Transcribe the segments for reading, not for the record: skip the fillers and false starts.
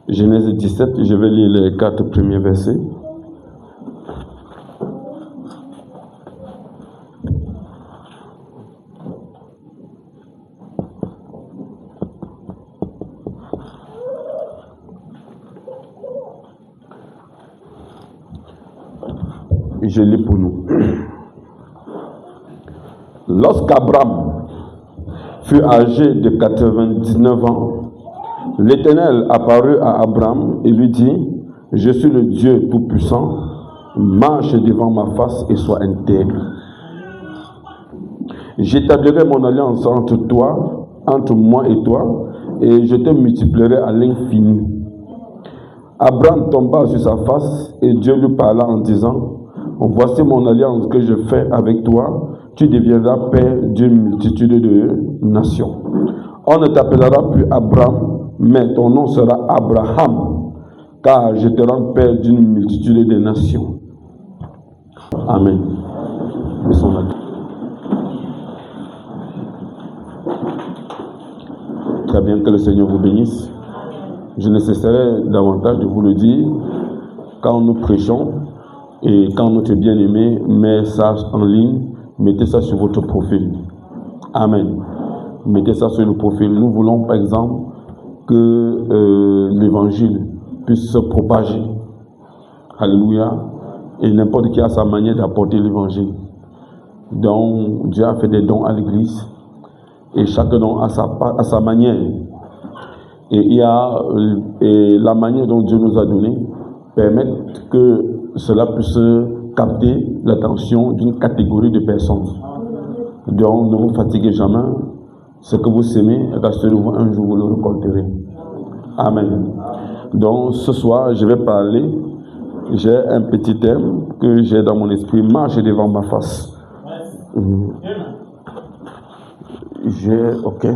Genèse 17, je vais lire les 4 premiers versets. Je lis pour nous. Lorsqu'Abraham fut âgé de 99 ans, l'Éternel apparut à Abraham et lui dit, « Je suis le Dieu Tout-Puissant, marche devant ma face et sois intègre. J'établirai mon alliance entre toi, entre moi et toi, et je te multiplierai à l'infini. » Abraham tomba sur sa face et Dieu lui parla en disant, « Voici mon alliance que je fais avec toi, tu deviendras père d'une multitude de nations. On ne t'appellera plus Abraham, mais ton nom sera Abraham, car je te rends père d'une multitude de nations. » Amen. Très bien, que le Seigneur vous bénisse. Je ne cesserai davantage de vous le dire quand nous prêchons et quand notre bien-aimé met ça en ligne, mettez ça sur votre profil. Amen. Mettez ça sur le profil. Nous voulons par exemple que l'évangile puisse se propager. Alléluia. Et n'importe qui a sa manière d'apporter l'évangile. Donc Dieu a fait des dons à l'église et chaque don a sa manière. Et il y a la manière dont Dieu nous a donné permettre que cela puisse capter l'attention d'une catégorie de personnes. Donc ne vous fatiguez jamais. Ce que vous semez, rassurez-vous, un jour vous le récolterez. Amen. Donc ce soir, je vais parler. J'ai un petit thème que j'ai dans mon esprit. Marche devant ma face. Ok.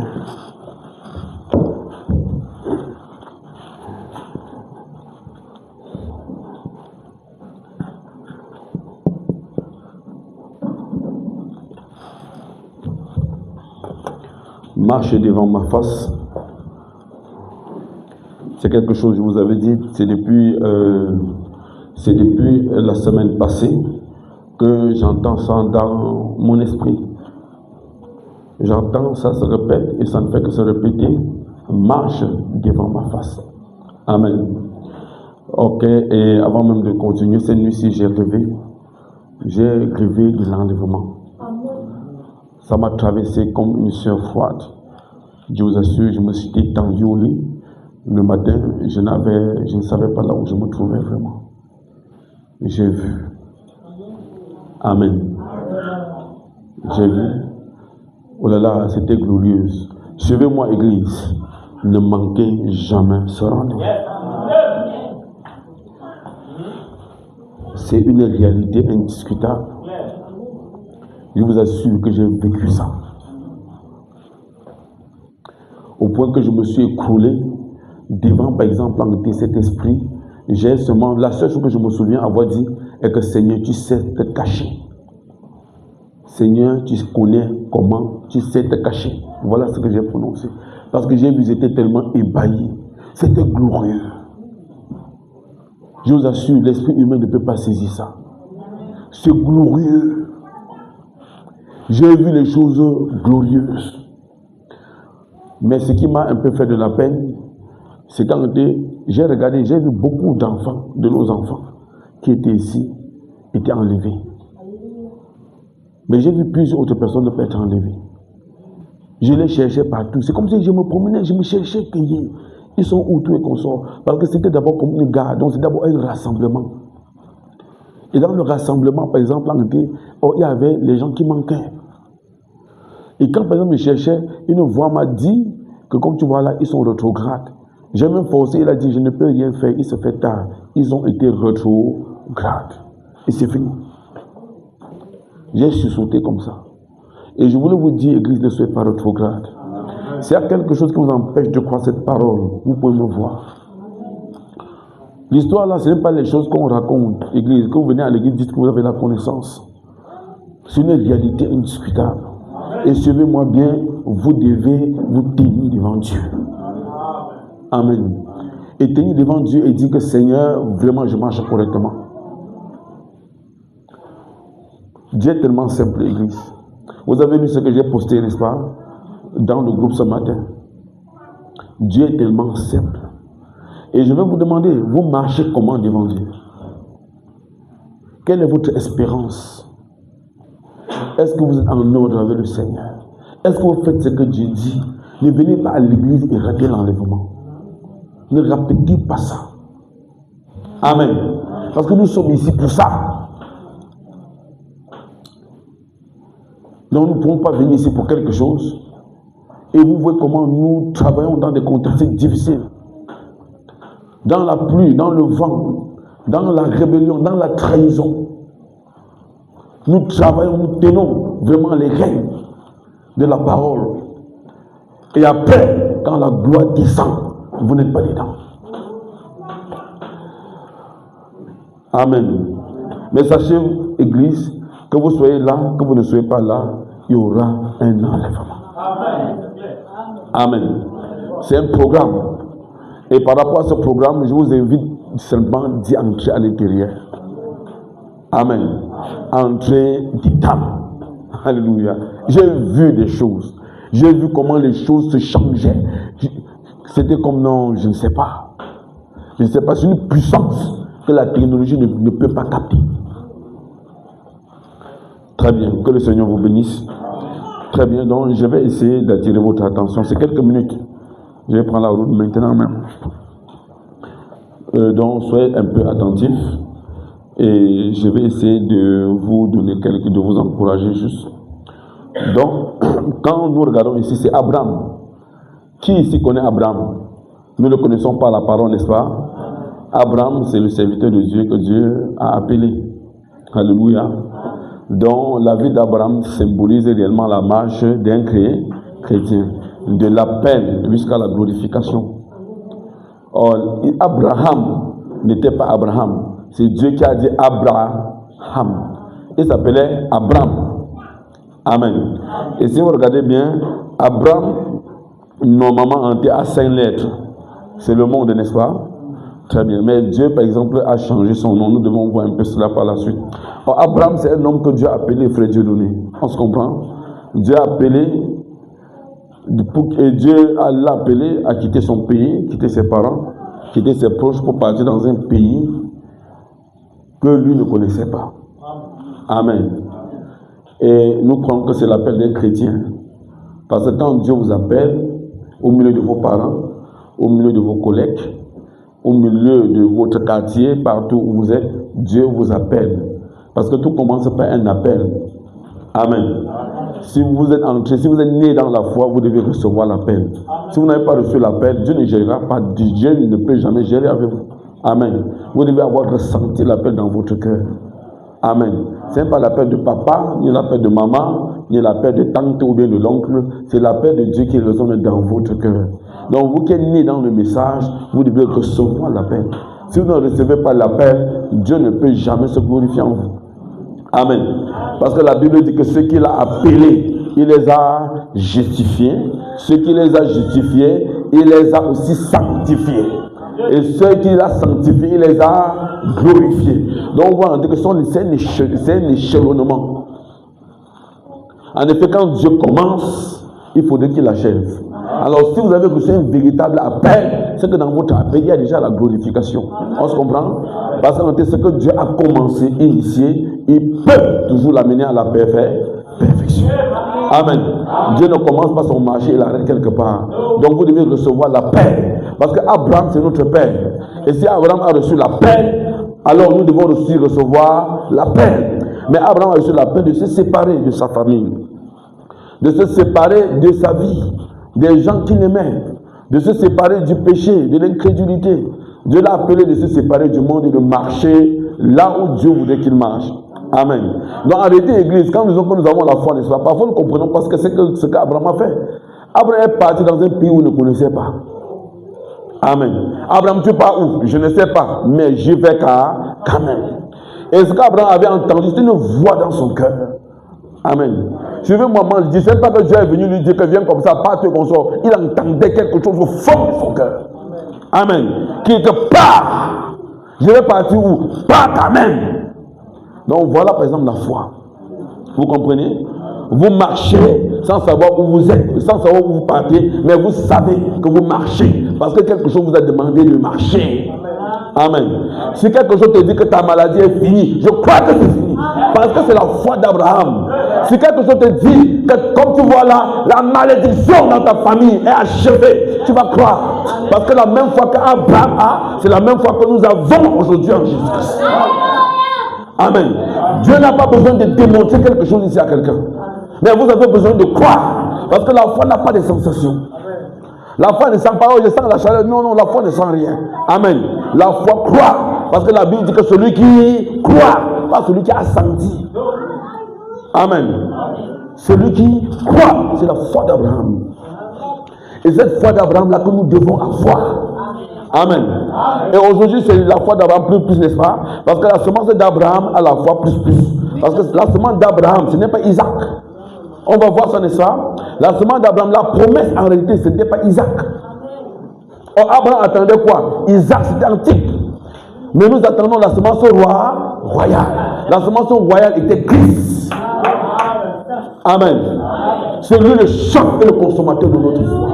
Marcher devant ma face, c'est quelque chose que je vous avais dit, c'est depuis la semaine passée que j'entends ça dans mon esprit. J'entends ça se répète et ça ne fait que se répéter. Marche devant ma face. Amen. Ok, et avant même de continuer, cette nuit-ci, j'ai rêvé de l'enlèvement. Ça m'a traversé comme une sueur froide. Je vous assure, je me suis étendu au lit. Le matin, je ne savais pas là où je me trouvais vraiment. J'ai vu. Amen. J'ai vu. Oh là là, c'était glorieuse. Suivez-moi, Église. Ne manquez jamais ce rendez-vous. C'est une réalité indiscutable. Je vous assure que j'ai vécu ça. Au point que je me suis écroulé devant, par exemple, en cet esprit. J'ai seulement, la seule chose que je me souviens avoir dit est que Seigneur, tu sais te cacher. Seigneur, tu connais comment, tu sais te cacher. Voilà ce que j'ai prononcé. Parce que j'ai vu, j'étais tellement ébahi. C'était glorieux. Je vous assure, l'esprit humain ne peut pas saisir ça. C'est glorieux. J'ai vu les choses glorieuses. Mais ce qui m'a un peu fait de la peine, c'est quand j'ai regardé, j'ai vu beaucoup d'enfants, de nos enfants, qui étaient ici, étaient enlevés. Mais j'ai vu plusieurs autres personnes ne pas être enlevées. Je les cherchais partout. C'est comme si je me promenais, je me cherchais qu'ils ils sont où tous les consorts. Parce que c'était d'abord comme une gare, donc c'est d'abord un rassemblement. Et dans le rassemblement, par exemple, il y avait les gens qui manquaient. Et quand par exemple je cherchais, une voix m'a dit que comme tu vois là, ils sont rétrogrades. J'ai même forcé, il a dit je ne peux rien faire, il se fait tard. Ils ont été rétrogrades. Et c'est fini. J'ai sursauté comme ça. Et je voulais vous dire, Église, ne soyez pas rétrograde. S'il y a quelque chose qui vous empêche de croire cette parole, vous pouvez me voir. L'histoire là, ce n'est pas les choses qu'on raconte. Église, quand vous venez à l'église, dites que vous avez la connaissance. C'est une réalité indiscutable. Et suivez-moi bien, vous devez vous tenir devant Dieu. Amen. et tenir devant Dieu et dire que Seigneur, vraiment je marche correctement. Dieu est tellement simple, Église. Vous avez lu ce que j'ai posté, n'est-ce pas, dans le groupe ce matin. Dieu est tellement simple. Et je vais vous demander, vous marchez comment devant Dieu? Quelle est votre espérance? Est-ce que vous êtes en ordre avec le Seigneur? Est-ce que vous faites ce que Dieu dit? Ne venez pas à l'église et ratez l'enlèvement. Ne répétez pas ça. Amen. Parce que nous sommes ici pour ça. Donc nous ne pouvons pas venir ici pour quelque chose. Et vous voyez comment nous travaillons dans des contextes difficiles. Dans la pluie, dans le vent, dans la rébellion, dans la trahison. Nous travaillons, nous tenons vraiment les règles de la parole. Et après, quand la gloire descend, vous n'êtes pas dedans. Amen. Mais sachez, Église, que vous soyez là, que vous ne soyez pas là, il y aura un enlèvement. Amen. C'est un programme. Et par rapport à ce programme, je vous invite seulement d'y entrer à l'intérieur. Amen. Entrer dedans. Alléluia. J'ai vu des choses. J'ai vu comment les choses se changeaient. C'était comme non, je ne sais pas. Je ne sais pas, c'est une puissance que la technologie ne peut pas capter. Très bien, que le Seigneur vous bénisse. Très bien, donc je vais essayer d'attirer votre attention. C'est quelques minutes. Je vais prendre la route maintenant même. Donc soyez un peu attentifs. Et je vais essayer de vous donner de vous encourager juste. Donc, quand nous regardons ici, c'est Abraham. Qui ici connaît Abraham? Nous ne le connaissons pas la parole, n'est-ce pas? Abraham, c'est le serviteur de Dieu que Dieu a appelé. Alléluia. Donc, la vie d'Abraham symbolise réellement la marche d'un chrétien, de l'appel jusqu'à la glorification. Or, Abraham n'était pas Abraham. C'est Dieu qui a dit Abraham. Il s'appelait Abraham. Amen. Et si vous regardez bien, Abraham, normalement, en à 5 lettres. C'est le monde, n'est-ce pas? Très bien. Mais Dieu, par exemple, a changé son nom. Nous devons voir un peu cela par la suite. Alors, Abraham, c'est un homme que Dieu a appelé frère Dieu donné. On se comprend? Dieu a appelé, et Dieu l'a appelé à quitter son pays, quitter ses parents, quitter ses proches pour partir dans un pays que lui ne connaissait pas. Amen. Et nous croyons que c'est l'appel d'un chrétien. Parce que quand Dieu vous appelle, au milieu de vos parents, au milieu de vos collègues, au milieu de votre quartier, partout où vous êtes, Dieu vous appelle. Parce que tout commence par un appel. Amen. Si vous êtes entré, si vous êtes né dans la foi, vous devez recevoir l'appel. Si vous n'avez pas reçu l'appel, Dieu ne gérera pas. Dieu ne peut jamais gérer avec vous. Amen. Vous devez avoir ressenti l'appel dans votre cœur. Amen. Ce n'est pas l'appel de papa, ni l'appel de maman, ni l'appel de tante ou bien de l'oncle. C'est l'appel de Dieu qui résonne dans votre cœur. Donc vous qui êtes né dans le message, vous devez recevoir l'appel. Si vous ne recevez pas l'appel, Dieu ne peut jamais se glorifier en vous. Amen. Parce que la Bible dit que ceux qu'il a appelés, il les a justifiés. Ceux qui les a justifiés, il les a aussi sanctifiés. Et ceux qu'il a sanctifiés, il les a glorifiés. Donc on voit que c'est un échelonnement. En effet, quand Dieu commence, il faudrait qu'il achève. Alors si vous avez reçu un véritable appel, c'est que dans votre appel, il y a déjà la glorification. On se comprend? Parce que ce que Dieu a commencé, initié, il peut toujours l'amener à la perfection. Amen. Dieu ne commence pas son marché, il arrête quelque part. Donc vous devez recevoir l'appel. Parce qu'Abraham, c'est notre père. Et si Abraham a reçu l'appel, alors nous devons aussi recevoir l'appel. Mais Abraham a reçu l'appel de se séparer de sa famille, de se séparer de sa vie, des gens qu'il aimait, de se séparer du péché, de l'incrédulité. Dieu l'a appelé de se séparer du monde et de marcher là où Dieu voudrait qu'il marche. Amen. Donc arrêtez l'église, quand nous avons la foi, n'est-ce pas? Parfois nous ne comprenons pas ce qu'Abraham a fait. Abraham est parti dans un pays où il ne connaissait pas. Amen. Abraham, tu pars où? Je ne sais pas, mais j'y vais quand même. Et ce qu'Abraham avait entendu, c'était une voix dans son cœur. Amen. Suivez-moi, je ne disais pas que Dieu est venu lui dire que viens comme ça, pas te console. Il entendait quelque chose au fond de son cœur. Amen. quelque part, je vais partir où? Pas quand même. Donc voilà par exemple la foi. Vous comprenez? Vous marchez sans savoir où vous êtes, sans savoir où vous partez, mais vous savez que vous marchez parce que quelque chose vous a demandé de marcher. Amen. Si quelque chose te dit que ta maladie est finie, je crois que c'est fini. Parce que c'est la foi d'Abraham. Si quelque chose te dit que, comme tu vois là, la malédiction dans ta famille est achevée, tu vas croire. Parce que la même foi qu'Abraham a, c'est la même foi que nous avons aujourd'hui en Jésus-Christ. Amen. Dieu n'a pas besoin de démontrer quelque chose ici à quelqu'un. Mais vous avez besoin de croire. Parce que la foi n'a pas de sensations. La foi ne sent pas, oh, je sens la chaleur. Non, non, la foi ne sent rien. Amen. La foi croit. Parce que la Bible dit que celui qui croit, pas celui qui a senti. Amen. Celui qui croit, c'est la foi d'Abraham. Et cette foi d'Abraham là que nous devons avoir. Amen. Et aujourd'hui, c'est la foi d'Abraham plus, n'est-ce pas? Parce que la semence d'Abraham a la foi plus. Parce que la semence d'Abraham, ce n'est pas Isaac. On va voir ça, n'est-ce pas? La semence d'Abraham, la promesse en réalité, ce n'était pas Isaac. Or, Abraham attendait quoi? Isaac, c'était un type. Mais nous attendons la semence royale. La semence royale était Christ. Amen. C'est lui le chef et le consommateur de notre foi.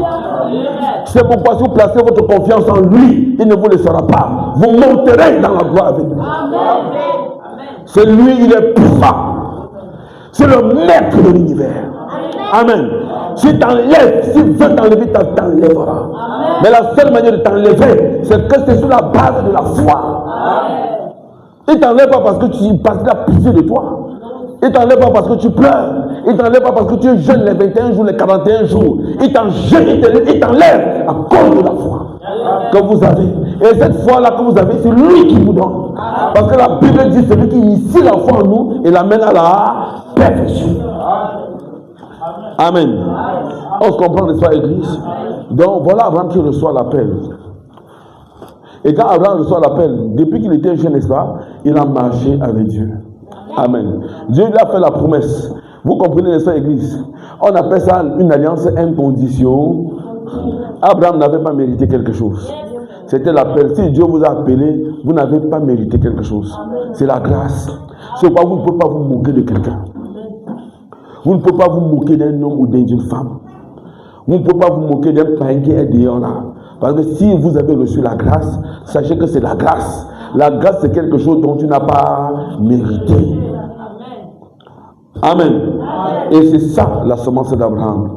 C'est pourquoi si vous placez votre confiance en lui, il ne vous laissera pas. Vous monterez dans la gloire avec lui. C'est lui, il est puissant. C'est le maître de l'univers. Amen. Si t'enlèves, s'il veut t'enlever, t'enlèvera. Mais la seule manière de t'enlever, c'est que c'est sur la base de la foi. Il ne t'enlève pas parce que tu passes la pitié de toi. Il ne t'enlève pas parce que tu pleures. Il ne t'enlève pas parce que tu es jeune les 21 jours, les 41 jours. Il t'enlève à cause de la foi que vous avez. Et cette foi-là que vous avez, c'est lui qui vous donne. Parce que la Bible dit, c'est lui qui initie la foi en nous et l'amène à la perfection. Amen. On se comprend, n'est-ce pas, Église? Donc voilà Abraham qui reçoit l'appel. Et quand Abraham reçoit l'appel, depuis qu'il était jeune, n'est-ce pas, il a marché avec Dieu. Amen. Dieu lui a fait la promesse. Vous comprenez, n'est-ce pas, Église? On appelle ça une alliance inconditionnelle. Abraham n'avait pas mérité quelque chose. C'était l'appel. Si Dieu vous a appelé, vous n'avez pas mérité quelque chose. C'est la grâce. C'est pourquoi vous ne pouvez pas vous moquer de quelqu'un. Vous ne pouvez pas vous moquer d'un homme ou d'une femme. Vous ne pouvez pas vous moquer d'un païen qui est dehors là. Parce que si vous avez reçu la grâce, sachez que c'est la grâce. La grâce, c'est quelque chose dont tu n'as pas mérité. Amen. Et c'est ça la semence d'Abraham.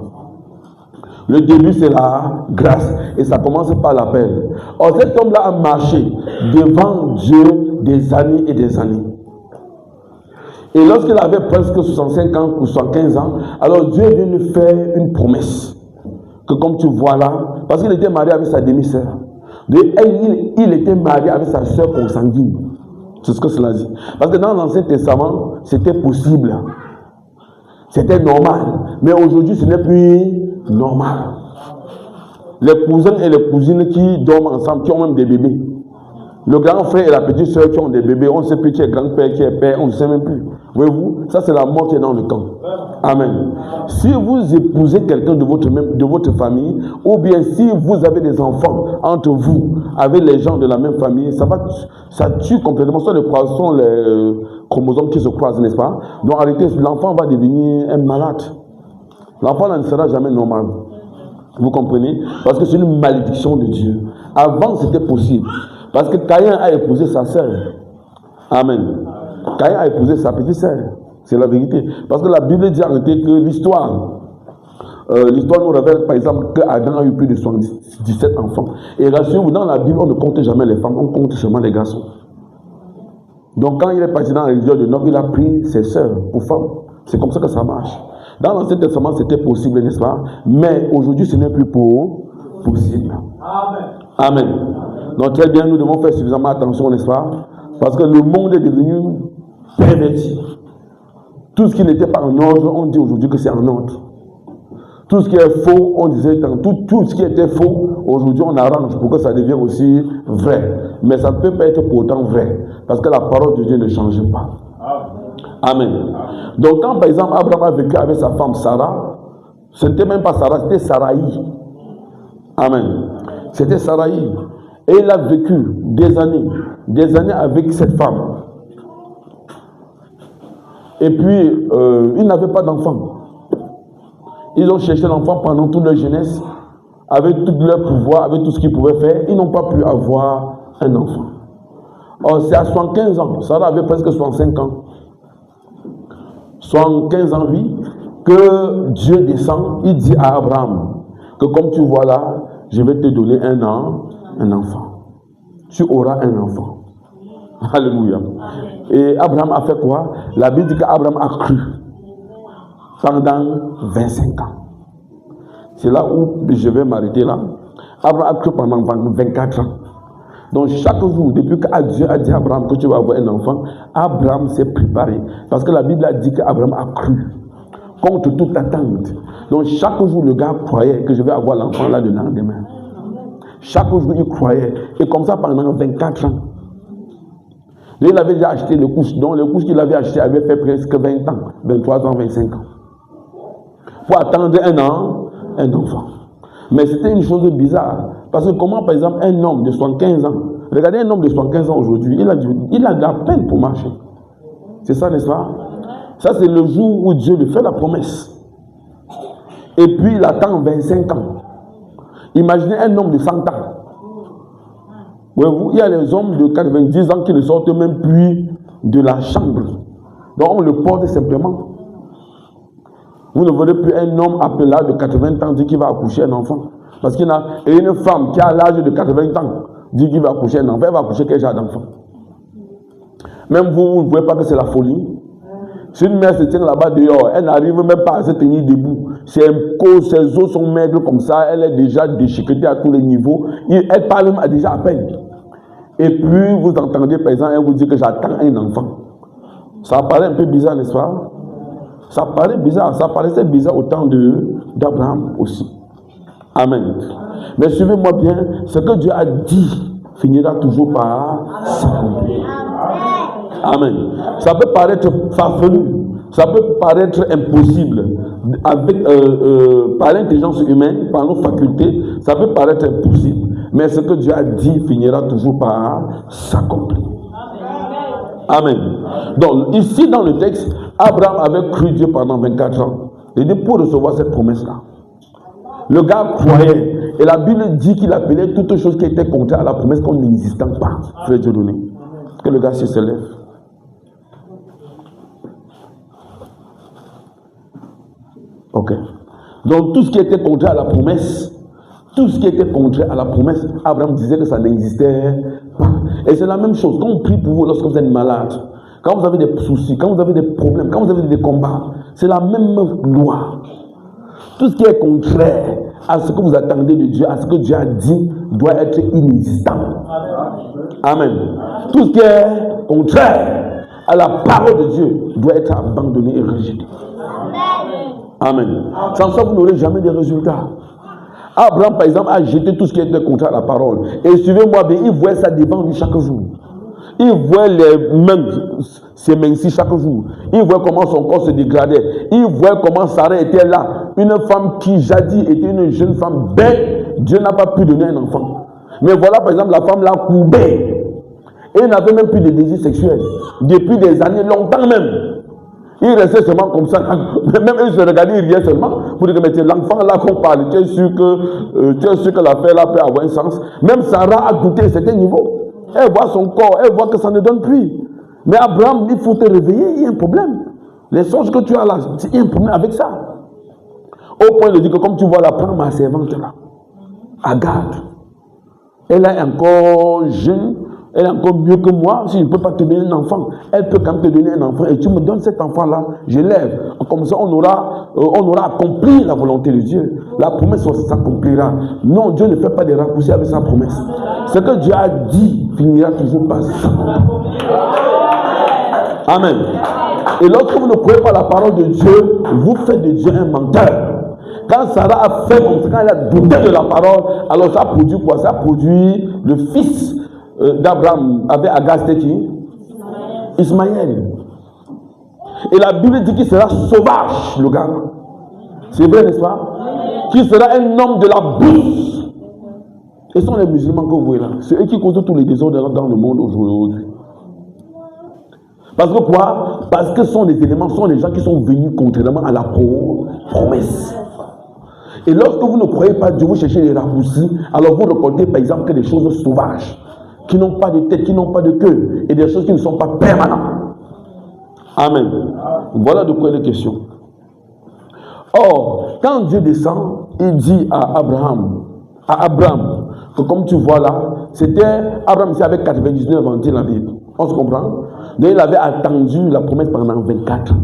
Le début, c'est la grâce. Et ça commence par l'appel. Or, cet homme-là a marché devant Dieu des années et des années. Et lorsqu'il avait presque 65 ans ou 75 ans, alors Dieu vient lui faire une promesse. Que comme tu vois là, parce qu'il était marié avec sa demi-sœur. Il était marié avec sa sœur consanguine. C'est ce que cela dit. Parce que dans l'Ancien Testament, c'était possible. C'était normal. Mais aujourd'hui, ce n'est plus normal. Les cousins et les cousines qui dorment ensemble, qui ont même des bébés. Le grand frère et la petite soeur qui ont des bébés, on ne sait plus qui est grand-père, qui est père, on ne sait même plus. Voyez-vous, ça c'est la mort qui est dans le camp. Amen. Si vous épousez quelqu'un de votre famille, ou bien si vous avez des enfants entre vous, avec les gens de la même famille, ça tue complètement. Soit les poissons, les chromosomes qui se croisent, n'est-ce pas? Donc en réalité, l'enfant va devenir un malade. L'enfant ne sera jamais normal. Vous comprenez? Parce que c'est une malédiction de Dieu. Avant, c'était possible. Parce que Caïn a épousé sa sœur. Amen. Caïn a épousé sa petite sœur. C'est la vérité. Parce que la Bible dit en réalité que l'histoire nous révèle par exemple qu'Adam a eu plus de 17 enfants. Et rassurez-vous, dans la Bible, on ne compte jamais les femmes, on compte seulement les garçons. Donc quand il est parti dans la religion de Nob, il a pris ses sœurs pour femmes. C'est comme ça que ça marche. Dans l'Ancien Testament, c'était possible, n'est-ce pas? Mais aujourd'hui, ce n'est plus possible. Amen. Donc très bien, nous devons faire suffisamment attention, n'est-ce pas? Parce que le monde est devenu perverti. Tout ce qui n'était pas en ordre, on dit aujourd'hui que c'est en ordre. Tout ce qui est faux, on disait tout ce qui était faux, aujourd'hui on arrange pour que ça devienne aussi vrai. Mais ça ne peut pas être pour autant vrai. Parce que la parole de Dieu ne change pas. Amen. Donc quand par exemple Abraham a vécu avec sa femme Sarah, ce n'était même pas Sarah, c'était Saraï. Amen. C'était Saraï. Et il a vécu des années avec cette femme. Et puis, il n'avait pas d'enfant. Ils ont cherché l'enfant pendant toute leur jeunesse, avec tout leur pouvoir, avec tout ce qu'ils pouvaient faire. Ils n'ont pas pu avoir un enfant. Or, c'est à 75 ans, Sarah avait presque 65 ans. 75 ans, oui, que Dieu descend, il dit à Abraham que comme tu vois là, je vais te donner un enfant. Tu auras un enfant. Alléluia. Et Abraham a fait quoi? La Bible dit qu'Abraham a cru pendant 25 ans. C'est là où je vais m'arrêter là. Abraham a cru pendant 24 ans. Donc chaque jour, depuis que Dieu a dit à Abraham que tu vas avoir un enfant, Abraham s'est préparé. Parce que la Bible a dit qu'Abraham a cru contre toute attente. Donc chaque jour, le gars croyait que je vais avoir l'enfant là le lendemain. Chaque jour, il croyait. Et comme ça pendant 24 ans. Il avait déjà acheté le couche. Donc le couche qu'il avait acheté avait fait presque 20 ans, 23 ans, 25 ans. Pour attendre un enfant. Mais c'était une chose bizarre. Parce que comment, par exemple, un homme de 75 ans, regardez un homme de 75 ans aujourd'hui, il a de la peine pour marcher. C'est ça, n'est-ce pas? Ça, c'est le jour où Dieu lui fait la promesse. Et puis, il attend 25 ans. Imaginez un homme de 100 ans. Voyez-vous, il y a les hommes de 90 ans qui ne sortent même plus de la chambre. Donc, on le porte simplement. Vous ne verrez plus un homme appelé de 80 ans dire qu'il va accoucher un enfant. Parce qu'il y a une femme qui a l'âge de 80 ans dit qu'il va accoucher un enfant. Elle va accoucher quel genre d'enfant? Même vous ne voyez pas que c'est la folie. Si une mère se tient là-bas dehors, elle n'arrive même pas à se tenir debout. Ses os sont maigres comme ça, elle est déjà déchiquetée à tous les niveaux. Elle parle même déjà à peine. Et puis vous entendez par exemple, elle vous dit que j'attends un enfant. Ça paraît un peu bizarre, n'est-ce pas? Ça paraît bizarre, ça paraissait bizarre au temps d'Abraham aussi. Amen. Mais suivez-moi bien, ce que Dieu a dit finira toujours par s'accomplir. Amen. Ça peut paraître farfelu, ça peut paraître impossible par l'intelligence humaine, par nos facultés, ça peut paraître impossible. Mais ce que Dieu a dit finira toujours par s'accomplir. Amen. Donc, ici dans le texte, Abraham avait cru Dieu pendant 24 ans. Il dit pour recevoir cette promesse-là. Le gars croyait. Et la Bible dit qu'il appelait toutes choses qui étaient contraires à la promesse comme n'existant pas. Frère Dieu donné. Que le gars se lève. Ok. Donc, tout ce qui était contraire à la promesse, Abraham disait que ça n'existait pas. Et c'est la même chose. Quand on prie pour vous lorsque vous êtes malade, quand vous avez des soucis, quand vous avez des problèmes, quand vous avez des combats, c'est la même loi. Tout ce qui est contraire à ce que vous attendez de Dieu, à ce que Dieu a dit, doit être inexistant. Amen. Tout ce qui est contraire à la parole de Dieu doit être abandonné et rejeté. Amen. Sans ça, vous n'aurez jamais de résultats. Abraham, par exemple, a jeté tout ce qui était contraire à la parole. Et suivez-moi bien, il voit ça devant lui chaque jour. Il voit les mains s'émincir chaque jour. Il voit comment son corps se dégradait. Il voit comment Sarah était là. Une femme qui jadis était une jeune femme belle. Dieu n'a pas pu donner un enfant. Mais voilà, par exemple, la femme l'a courbée. Et il n'avait même plus de désir sexuel. Depuis des années, longtemps même. Il restait seulement comme ça. Même eux se regardaient, ils riaient seulement. Pour dire que l'enfant là qu'on parle, tu es sûr que l'affaire là peut avoir un sens. Même Sarah a goûté à un certain niveau. Elle voit son corps, elle voit que ça ne donne plus. Mais Abraham, il faut te réveiller, il y a un problème. Les songes que tu as là, il y a un problème avec ça. Au point de dire que comme tu vois là, prends ma servante là. Agar. Elle est encore jeune. Elle est encore mieux que moi. Si je ne peux pas te donner un enfant, elle peut quand même te donner un enfant. Et tu me donnes cet enfant-là, je lève. Comme ça, on aura accompli la volonté de Dieu. La promesse s'accomplira. Non, Dieu ne fait pas des raccourcis avec sa promesse. Ce que Dieu a dit finira toujours par s'accomplir. Amen. Et lorsque vous ne croyez pas la parole de Dieu, vous faites de Dieu un menteur. Quand Sarah a fait comme ça, quand elle a douté de la parole, alors ça a produit quoi? Ça a produit le fils d'Abraham avec Agar, c'était qui? Ismaël. Et la Bible dit qu'il sera sauvage, le gars. C'est vrai, n'est-ce pas? Qu'il sera un homme de la bourse. Ce sont les musulmans que vous voyez là. C'est eux qui causent tous les désordres dans le monde aujourd'hui. Parce que quoi? Parce que ce sont des éléments, ce sont des gens qui sont venus contrairement à la promesse. Et lorsque vous ne croyez pas Dieu, vous cherchez les raccourcis, alors vous reportez par exemple que des choses sauvages, qui n'ont pas de tête, qui n'ont pas de queue, et des choses qui ne sont pas permanentes. Amen. Voilà de quoi il est question. Or, quand Dieu descend, il dit à Abraham, que comme tu vois là, c'était Abraham ici avec 99 ans, dit la Bible. On se comprend? Donc il avait attendu la promesse pendant 24 ans.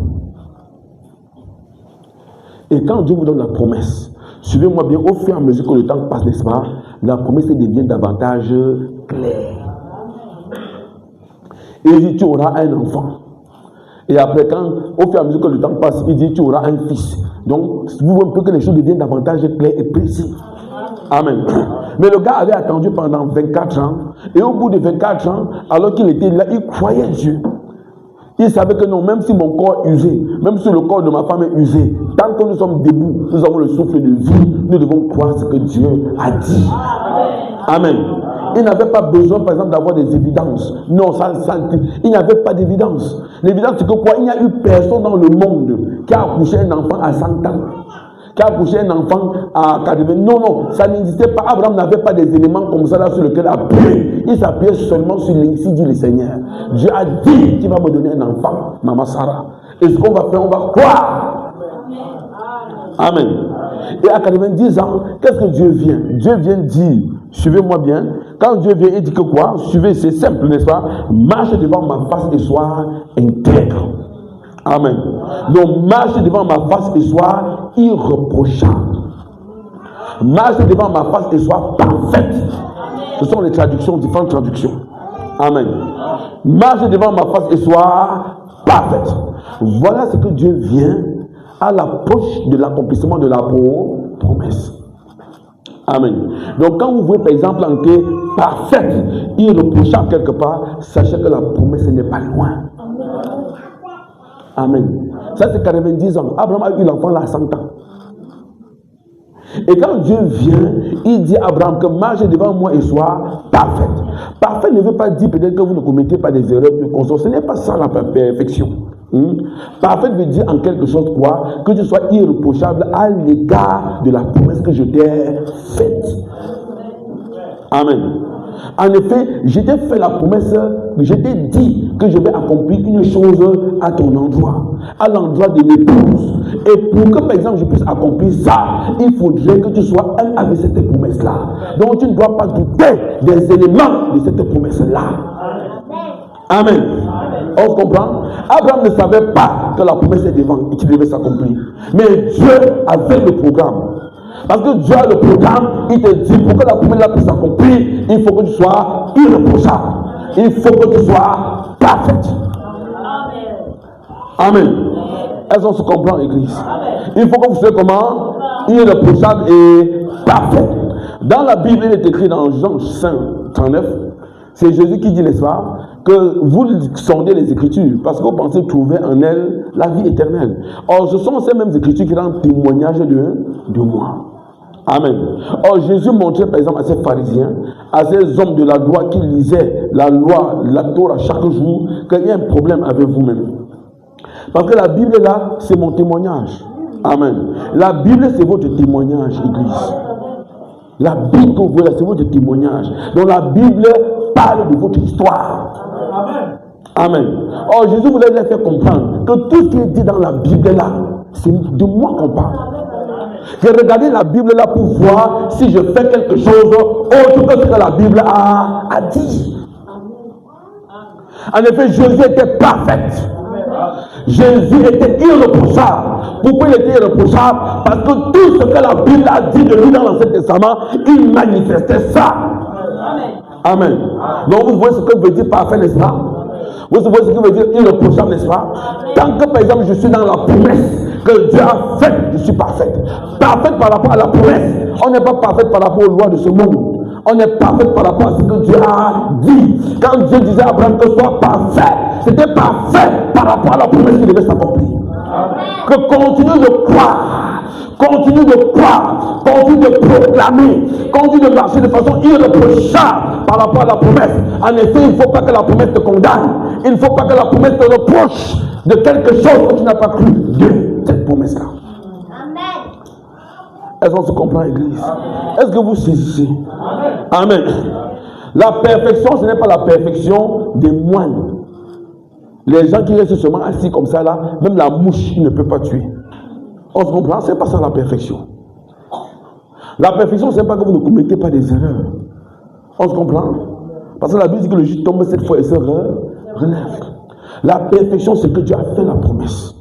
Et quand Dieu vous donne la promesse, suivez-moi bien, au fur et à mesure que le temps passe, n'est-ce pas, la promesse devient davantage claire. Et il dit, tu auras un enfant. Et après, au fur et à mesure que le temps passe, il dit, tu auras un fils. Donc, vous voyez un peu que les choses deviennent davantage claires et précises. Amen. Mais le gars avait attendu pendant 24 ans. Et au bout de 24 ans, alors qu'il était là, il croyait Dieu. Il savait que non, même si mon corps est usé, même si le corps de ma femme est usé, tant que nous sommes debout, nous avons le souffle de vie, nous devons croire ce que Dieu a dit. Amen. Il n'avait pas besoin, par exemple, d'avoir des évidences. Non, il n'y avait pas d'évidence. L'évidence, c'est que quoi? Il n'y a eu personne dans le monde qui a accouché un enfant à 100 ans. Qui a accouché un enfant à 80. Non, ça n'existait pas. Abraham n'avait pas des éléments comme ça là sur lesquels appuyer. Il s'appuyait seulement sur l'insi, dit le Seigneur. Dieu a dit qu'il va me donner un enfant, Maman Sarah. Et ce qu'on va faire, on va croire. Amen. Et à 90 ans, qu'est-ce que Dieu vient? Dieu vient dire, suivez-moi bien, quand Dieu vient, il dit que quoi? Suivez, c'est simple, n'est-ce pas? Marche devant ma face et sois intègre. Amen. Donc, marche devant ma face et sois irréprochable. Marche devant ma face et sois parfaite. Ce sont les traductions, différentes traductions. Amen. Marche devant ma face et sois parfaite. Voilà ce que Dieu vient à l'approche de l'accomplissement de la promesse. Amen. Donc, quand vous voyez par exemple en que parfaite, irréprochable quelque part, sachez que la promesse n'est pas loin. Amen. Ça, c'est 90 ans. Abraham a eu l'enfant là à 100 ans. Et quand Dieu vient, il dit à Abraham que marche devant moi et sois parfaite. Parfait ne veut pas dire peut-être que vous ne commettez pas des erreurs de conscience. Ce n'est pas ça la perfection. Parfait veut dire en quelque chose quoi? Que tu sois irréprochable à l'égard de la promesse que je t'ai faite. Amen. En effet, je t'ai fait la promesse, je t'ai dit que je vais accomplir une chose à ton endroit, à l'endroit de l'épouse. Et pour que, par exemple, je puisse accomplir ça, il faudrait que tu sois un avec cette promesse-là. Donc, tu ne dois pas douter des éléments de cette promesse-là. Amen. On se comprend? Abraham ne savait pas que la promesse est devant et qu'il devait s'accomplir. Mais Dieu avait le programme. Parce que Dieu a le programme, il te dit pour que la promesse puisse s'accomplir, il faut que tu sois irréprochable. Il faut que tu sois parfaite. Amen. Est-ce qu'on se comprend, Église? Il faut que vous soyez comment? Irréprochable et parfaite. Dans la Bible, il est écrit dans Jean 5, 39, c'est Jésus qui dit, n'est-ce pas, que vous sondez les Écritures parce que vous pensez trouver en elles la vie éternelle. Or, ce sont ces mêmes Écritures qui rendent témoignage de moi. Amen. Or, Jésus montrait par exemple à ces pharisiens, à ces hommes de la loi qui lisaient la loi, la Torah chaque jour, qu'il y a un problème avec vous-même. Parce que la Bible là, c'est mon témoignage. Amen. La Bible, c'est votre témoignage, Église. La Bible que vous voyez, c'est votre témoignage. Donc la Bible parle de votre histoire. Amen. Or, Jésus voulait leur faire comprendre que tout ce qui est dit dans la Bible là, c'est de moi qu'on parle. J'ai regardé la Bible là pour voir si je fais quelque chose autre que ce que la Bible a dit. En effet, Jésus était parfait. Jésus était irréprochable. Pourquoi il était irréprochable? Parce que tout ce que la Bible a dit de lui dans l'Ancien Testament, il manifestait ça. Amen. Donc vous voyez ce que veut dire parfait, n'est-ce pas? Vous voyez ce que veut dire irréprochable, n'est-ce pas? Tant que par exemple je suis dans la promesse que Dieu a faite, je suis parfaite. Parfaite par rapport à la promesse. On n'est pas parfaite par rapport aux lois de ce monde. On est parfait par rapport à ce que Dieu a dit. Quand Dieu disait à Abraham que soit parfait, c'était parfait par rapport à la promesse qui devait s'accomplir. Que continue de croire Continue de croire, continue de proclamer, continue de marcher de façon irréprochable par rapport à la promesse. En effet, il ne faut pas que la promesse te condamne. Il ne faut pas que la promesse te reproche de quelque chose que tu n'as pas cru de cette promesse-là. Est-ce qu'on se comprend, Église? Est-ce que vous saisissez? Amen. La perfection, ce n'est pas la perfection des moines. Les gens qui restent seulement assis comme ça, là, même la mouche, il ne peut pas tuer. On se comprend? Ce n'est pas ça la perfection. La perfection, ce n'est pas que vous ne commettez pas des erreurs. On se comprend? Parce que la Bible dit que le juste tombe cette fois et se relève. La perfection, c'est que Dieu a fait la promesse.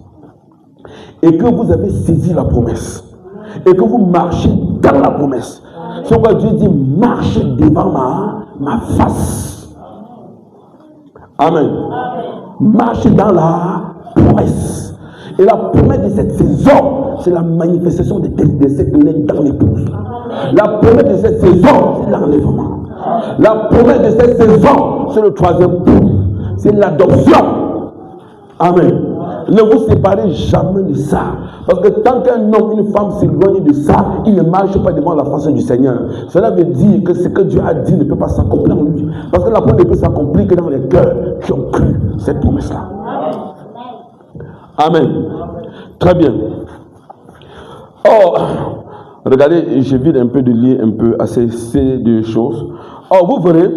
Et que vous avez saisi la promesse. Et que vous marchez dans la promesse. C'est pourquoi Dieu dit, marchez devant ma face. Amen. Marchez dans la promesse. Et la promesse de cette saison, c'est la manifestation de cette donnée dans l'épouse. La promesse de cette saison, c'est l'enlèvement. La promesse de cette saison, c'est le troisième point. C'est l'adoption. Amen. Ne vous séparez jamais de ça. Parce que tant qu'un homme, une femme s'éloigne de ça, il ne marche pas devant la face du Seigneur. Cela veut dire que ce que Dieu a dit ne peut pas s'accomplir en lui. Parce que la promesse ne peut s'accomplir que dans les cœurs qui ont cru cette promesse-là. Amen. Très bien. Oh, regardez, j'évite un peu de lire un peu à ces deux choses. Oh, vous verrez,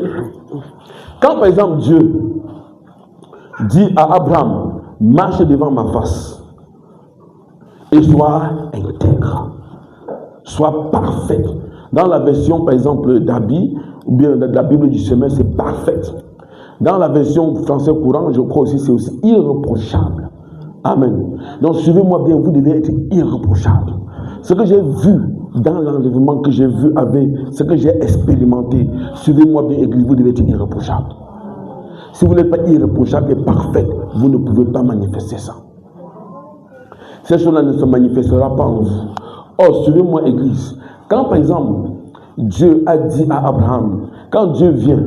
quand par exemple Dieu dit à Abraham, marche devant ma face et sois intègre, sois parfaite. Dans la version par exemple d'Abi, ou bien de la Bible du Semeur, c'est parfaite. Dans la version français courant, je crois aussi, c'est aussi irréprochable. Amen. Donc suivez-moi bien, vous devez être irréprochable. Ce que j'ai vu dans l'enlèvement, que j'ai vu avec ce que j'ai expérimenté, suivez-moi bien, Église, vous devez être irréprochable. Si vous n'êtes pas irréprochable et parfaite, vous ne pouvez pas manifester ça. Cette chose-là ne se manifestera pas en vous. Oh, suivez-moi, Église. Quand, par exemple, Dieu a dit à Abraham, quand Dieu vient,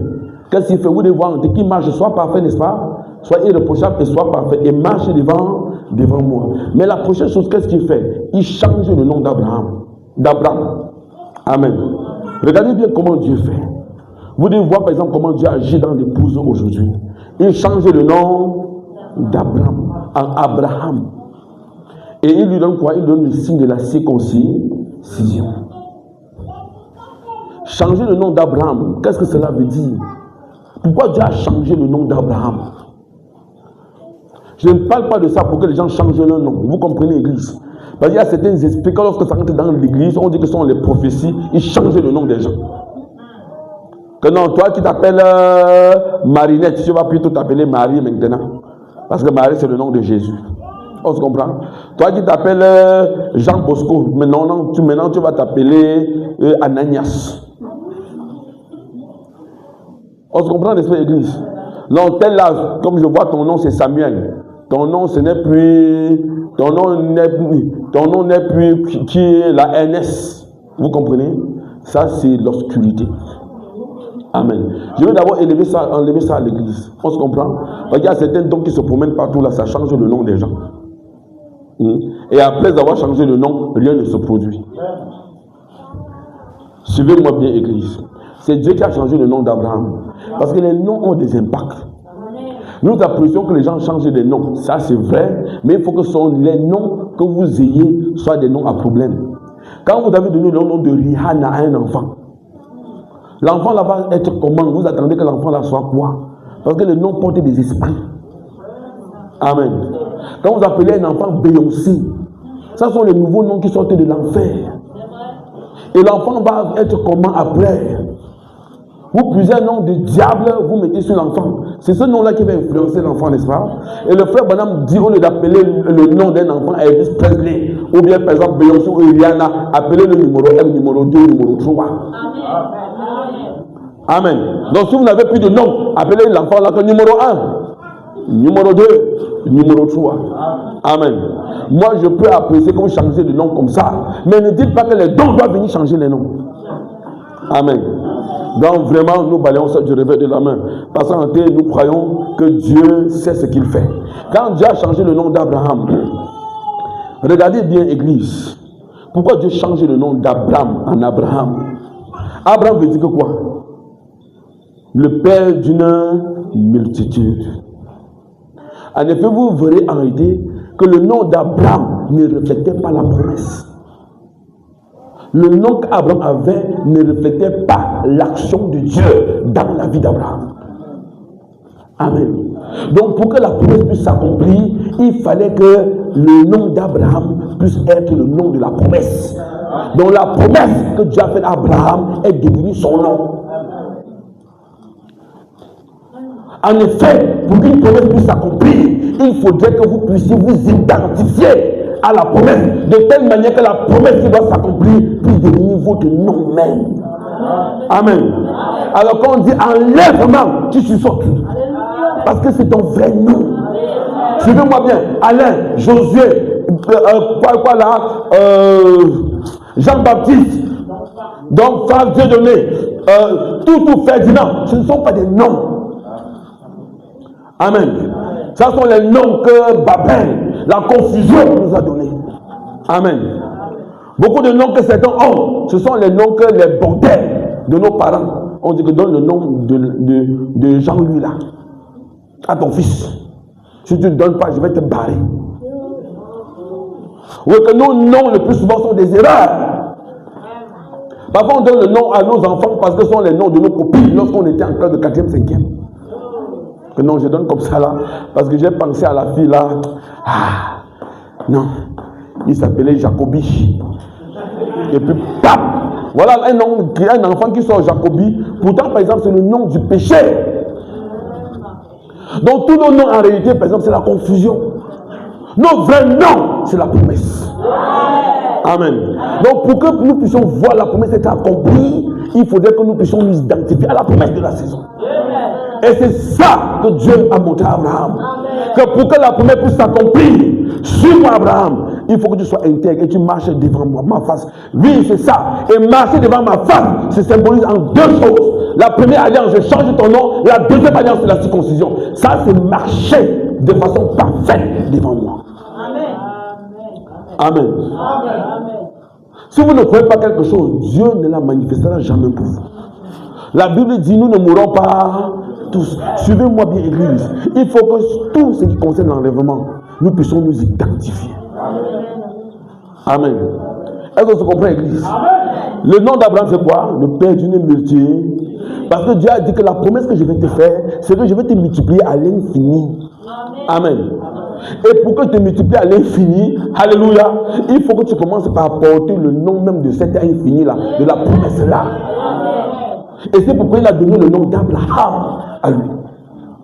qu'est-ce qu'il fait? Vous devez voir, qu'il marche, soit parfait, n'est-ce pas? Soit irréprochable et soit parfait. Et marche devant moi. Mais la prochaine chose, qu'est-ce qu'il fait? Il change le nom d'Abraham. Amen. Regardez bien comment Dieu fait. Vous devez voir par exemple comment Dieu agit dans l'épouse aujourd'hui. Il change le nom d'Abraham en Abraham. Et il lui donne quoi? Il donne le signe de la circoncision. Changer le nom d'Abraham, qu'est-ce que cela veut dire? Pourquoi Dieu a changé le nom d'Abraham? Je ne parle pas de ça pour que les gens changent leur nom. Vous comprenez, Église? Parce qu'il y a certains esprits, quand lorsque ça rentre dans l'Église, on dit que ce sont les prophéties, ils changent le nom des gens. Que non, toi qui t'appelles Marinette, tu vas plutôt t'appeler Marie maintenant. Parce que Marie, c'est le nom de Jésus. On se comprend? Toi qui t'appelles Jean Bosco, maintenant tu vas t'appeler Ananias. On se comprend, n'est-ce pas, Église? Non, tel là, comme je vois ton nom, c'est Samuel. Ton nom, ce n'est plus... Ton nom n'est plus qui est la NS. Vous comprenez? Ça, c'est l'obscurité. Amen. Je veux d'abord enlever ça à l'église. On se comprend? Parce qu'il y a certains dons qui se promènent partout là, ça change le nom des gens. Et après avoir changé le nom, rien ne se produit. Suivez-moi bien, église. C'est Dieu qui a changé le nom d'Abraham. Parce que les noms ont des impacts. Nous apprécions que les gens changent des noms. Ça, c'est vrai. Mais il faut que les noms que vous ayez soient des noms à problème. Quand vous avez donné le nom de Rihanna à un enfant, l'enfant là va être comment? Vous attendez que l'enfant là soit quoi? Parce que le nom porte des esprits. Amen. Quand vous appelez un enfant Beyoncé, ça sont les nouveaux noms qui sortent de l'enfer. Et l'enfant va être comment après? Vous puisez un nom de diable, vous mettez sur l'enfant. C'est ce nom-là qui va influencer l'enfant, n'est-ce pas? Et le frère Branham dit, au lieu d'appeler le nom d'un enfant Elvis Presley, ou bien par exemple Beyoncé ou Rihanna, appelez le numéro 1, numéro 2, numéro 3. Amen. Donc si vous n'avez plus de nom, appelez l'enfant là que numéro 1, numéro 2, numéro 3. Amen. Moi je peux apprécier que vous changez de nom comme ça, mais ne dites pas que les dons doivent venir changer les noms. Amen. Donc vraiment, nous balayons ça du revers de la main. Parce qu'en réalité, nous croyons que Dieu sait ce qu'il fait. Quand Dieu a changé le nom d'Abraham, regardez bien, Église. Pourquoi Dieu change le nom d'Abraham en Abraham? Abraham veut dire que quoi? Le père d'une multitude. En effet, vous verrez en réalité que le nom d'Abraham ne reflétait pas la promesse. Le nom qu'Abraham avait ne reflétait pas l'action de Dieu dans la vie d'Abraham. Amen. Donc pour que la promesse puisse s'accomplir, il fallait que le nom d'Abraham puisse être le nom de la promesse. Donc la promesse que Dieu a faite à Abraham est devenue son nom. En effet, pour qu'une promesse puisse s'accomplir, il faudrait que vous puissiez vous identifier à la promesse, de telle manière que la promesse qui doit s'accomplir puisse devenir votre nom même. Amen. Alors quand on dit enlèvement, tu sursautes. Parce que c'est ton vrai nom. Suivez-moi bien. Alain, Josué, Jean-Baptiste, donc Frère Dieudonné, tout Ferdinand, ce ne sont pas des noms. Amen. Ce sont les noms que Babel, la confusion nous a donnés. Amen. Beaucoup de noms que certains ont, ce sont les noms que les bordels de nos parents. On dit que donne le nom de Jean-Louis là à ton fils. Si tu ne donnes pas, je vais te barrer. Oui, que nos noms le plus souvent sont des erreurs. Parfois on donne le nom à nos enfants parce que ce sont les noms de nos copines lorsqu'on était en classe de 4e, 5e. Que non, je donne comme ça là, parce que j'ai pensé à la fille là. Ah, non, il s'appelait Jacobi. Et puis, pap, voilà un enfant qui sort Jacobi. Pourtant, par exemple, c'est le nom du péché. Donc, tous nos noms, en réalité, par exemple, c'est la confusion. Nos vrais noms, c'est la promesse. Amen. Donc, pour que nous puissions voir la promesse être accomplie, il faudrait que nous puissions nous identifier à la promesse de la saison. Et c'est ça que Dieu a montré à Abraham. Que pour que la promesse puisse s'accomplir, suis-moi Abraham, il faut que tu sois intègre et tu marches devant moi, ma face. Oui, c'est ça. Et marcher devant ma face se symbolise en deux choses. La première alliance, je change ton nom. La deuxième alliance, c'est la circoncision. Ça, c'est marcher de façon parfaite devant moi. Amen. Si vous ne croyez pas quelque chose, Dieu ne la manifestera jamais pour vous. La Bible dit, nous ne mourrons pas tous. Suivez-moi bien, Église. Il faut que tout ce qui concerne l'enlèvement, nous puissions nous identifier. Amen. Est-ce que vous comprenez, Église? Le nom d'Abraham, c'est quoi? Le père d'une multitude. Parce que Dieu a dit que la promesse que je vais te faire, c'est que je vais te multiplier à l'infini. Amen. Et pour que tu te multiplies à l'infini, alléluia, il faut que tu commences par porter le nom même de cet infini-là, de la promesse-là. Et c'est pourquoi il a donné le nom d'Abraham à lui.